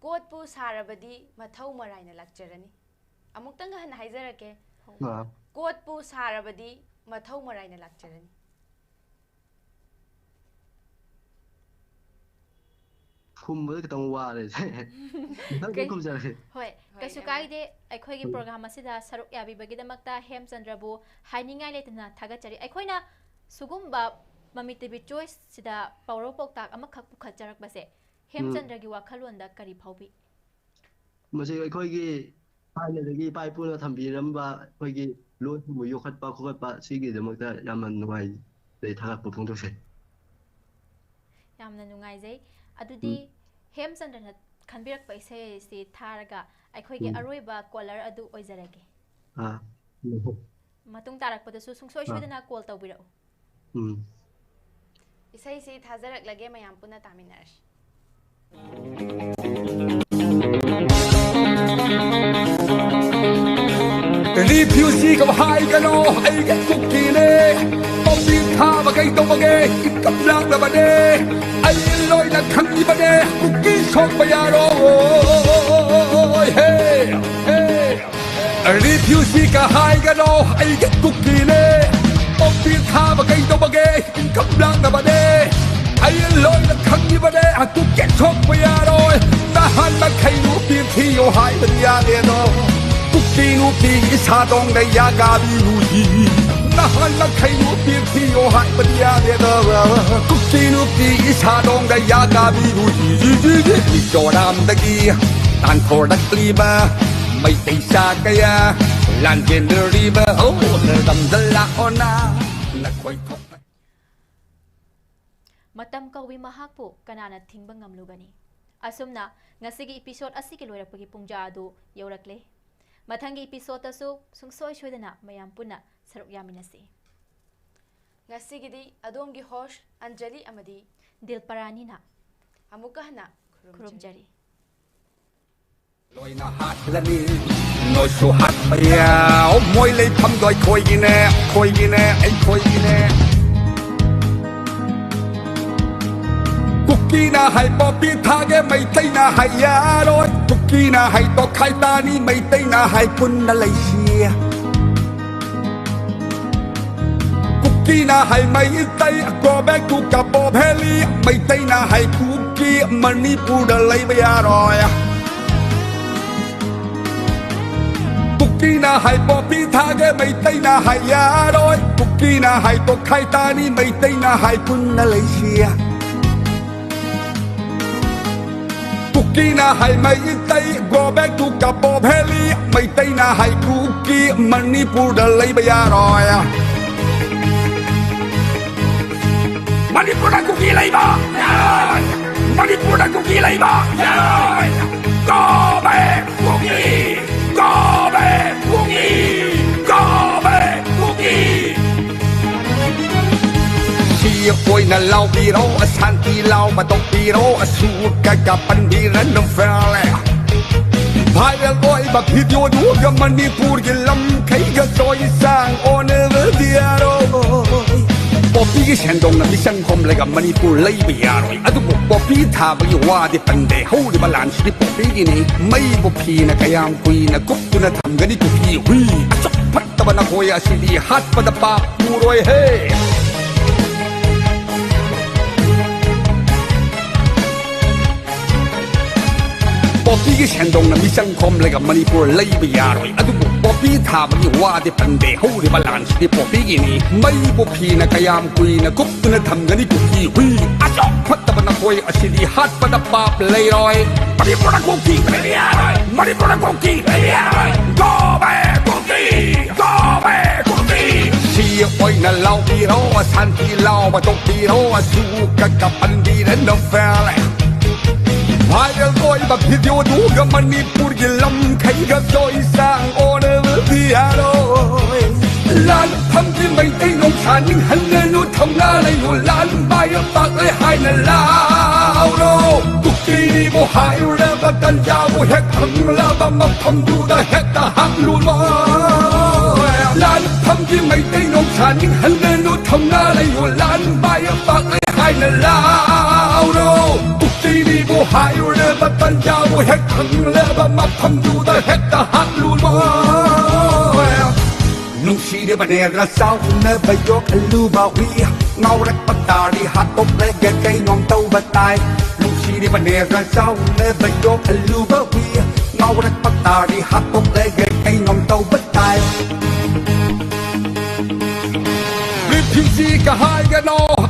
ꯀꯣꯠꯄꯨ ꯁꯥꯔꯕꯗꯤ ꯃꯊꯧ ꯃꯔꯥꯏꯅ ꯂꯥꯛꯆꯔꯅꯤ ꯑꯃꯨꯛꯇꯪꯒ ꯍꯟꯅ ꯍꯥꯏꯖꯔꯛꯀꯦ โกดปูสารบดีมาเท่าเมื่อไรในหลักเจริญคุมไม่ต้องว่าเลยใช่ทั้งที่คุมจะเลยเฮ้ยก็สุดท้ายเดไอ้คุยกับโปรแกรมมาสิดาสรุปยาบีบกิดมักตาเฮมจันทร์บูหายนิ่งไงเลยนะทักจริไอ้คุยนะสุกุมแบบมามีทีวีจอยสิดาปาวโรปกตากอามาขับขัดจรักบาเซ่เฮมจันทร์กิว่าขลุ่นดักกะริพาวบีไม่ใช่ไอ้คุยกี่ไปเลยกี่ไปพูดแล้วทำบีน้ำบ้าคุยกี่รู้มือยกขัดปะคุยปะสิ่งที่เดี๋ยวมันจะยามันไว้ในทางปุ๊บตรงตัวเสร็จยามนั้นยังไงเจ๊อดูดีเฮมจันทร์คันบิรักไปเซ่สิทาร์กะไอ้คุยกี่อร่อยบากอลเลอร์อดูโอยจระกีมาตุ้งตารักปัตสุสงสวยช่วยนะกอลเตาบิเราอิสัยสิทาจรักลาเกมายามปุณณตามินาร์ชรีพิวซีกับไฮกันโอไอ้แกคุกกี้เน่ต้องมีท่ามาไกตัวมาเกยกับลังระบาดเน่ไอ้ลอยนักขังยีบาเน่คุกกี้ชกไปยาโร่เฮ้เฮ้รีพิวซีกับไฮกันโอไอ้แกคุกกี้เน่ต้องมีท่ามาไกตัวมาเกยกับลังระบาดเน่ไอ้ลอยนักขังยีบาเน่คุกกี้ชกไปยาโร่น่าหันมาใครรู้เพียงที่โยไฮเป็นยาเน่โนคุกกี้นูกี้ชาดงในยากาบิลูยีน่าหันมาใครนูเปียที่โอหายปัญญาเดียดคุกกี้นูกี้ชาดงในยากาบิลูยีนี่จอดามตะกี้ตันโคดักลีมาไม่ติดชากยาลันเจนเดอรีมาโอ้เธอดำดละอนาและคอยคบมาตำกวีมาฮักปุกันนาทิ้งบังงำลูบานีอาสมนะงาสิกีอีพิโซดอาสิกิลวยรักปกิปุงจาดูเยาวรักเลยมาทั้งอีพิโซดตะสุสงสวยช่วยนะมายามปุณณะสรุปยามินาสีงาสิกิดีอดมกิโฮชอัญจลีอมดีดิลปารานีนะอามุกะนะครุมจารีลอยน่าฮัดละนี่น้อยสุฮัดไปยาวมวยเลยทำโดยคอยกินแน่ไอ้คอยกินแน่คุกกี้น่าให้ปอปีทาแกไม่ใช่น่าให้ยาโรยคุกกี้น่าให้ตอกไข่ตานี่ไม่ใช่น่าให้คุณน่าเลยเชียคุกกี้น่าให้ไม่ใช่ก็แบกกูกับปอเพลีไม่ใช่น่าให้คุกกี้มันนี่พูดอะไรไม่อร่อยคุกกี้น่าให้ปอปีทาแกไม่ใช่น่าให้ยาโรยคุกกี้น่าให้ตอกไข่ตานี่ไม่ใช่น่าให้คุณน่าเลยเชียคุกกี้น่าให้ไม่ใช่ก็แบกกูกับปอเพลีไม่ใช่น่าให้คุกกี้มันนี่พูดอะไรไม่อร่อยมันนี่พูดคุกกี้อะไรบ้างมันนี่พูดคุกกี้อะไรบ้างก็แบกคุกกี้ก็แบกคุกกี้ก็แบกคุกกี้โอยน่ะเล่าปีโรสันที่เล่ามาตกปีโรสู้กับปันดีรันน้ำเฟลเลยพายเรือลอยแบบพิจารณากับมันนี่พูดกันลำใครก็ซอยสร้างโอเนเวอร์เดียโรปอปี้ก็เช่นตรงนั้นที่สังคมเลยกับมันนี่พูดเลยไม่อร่อยอะทุกปอปี้ท่าไปว่าที่ปันเดเขาที่มาหลานสิปอปี้กินไม่ปอปี้นะขยามคุยนะกุ๊กตุนทำกันนี่กุ๊กกี้หุยจบพัดตะวันโคยอาศิดีฮัดปัดปาปูรวยเฮปอปี้ก็เช่นตรงนั้นที่สังคมเลยกับมันนี่พูดเลยไม่อร่อยอะทุกปอปี้ท่าไปว่าที่ปันเดเขาที่มาหลานสิปอปี้กินไม่ปอปี้นะขยามคุยนะกุ๊กตุนทำกันนี่กุ๊กกี้หุยจบพัดตะวันโคยอาศิดีฮัดปัดปาเลยรอยมันนี่พูดคุกกี้ไม่อร่อยมันนี่พูดคุกกี้ไม่อร่อยก็แบกคุกกี้ก็แบกคุกกี้โอยน่ะเล่าปีโรสันที่เล่ามาตกปีโรสู้กับปันดีรันน้ำเฟลเลยพายเรือลอยแบบพิจารณากับมันนี่พูดกันลำใครก็ซอยสร้างโอเนเวอร์เดียโรลานทำที่ไม่ได้น้องชานิ่งหันเงินนู้ทำหน้าเลยอยู่ลานใบปากเลยให้น่ะลาวโรคุกกี้นี่บ่หายเรือบัตันยาวบ่เฮ็ดทำแล้วบ่มาทำดูได้เฮ็ดตาหักลุ้นมาลานทำที่ไม่ได้น้องชานิ่งหันเงินนู้ทำหน้าเลยอยู่ลานใบปากเลยให้น่ะลาวโรคุกกี้นี่บ่หายเรือบัตันยาวบ่เฮ็ดทำแล้วบ่มาทำดูได้เฮ็ดตาหักลุ้นมานุ่ง Shiribadera sound never yok luba we ngau rak patari hat top le get kai nom tau batai lu Shiribadera sound never yok luba we ngau rak patari hat top le get kai nom tau batai Repeat ka hai ga no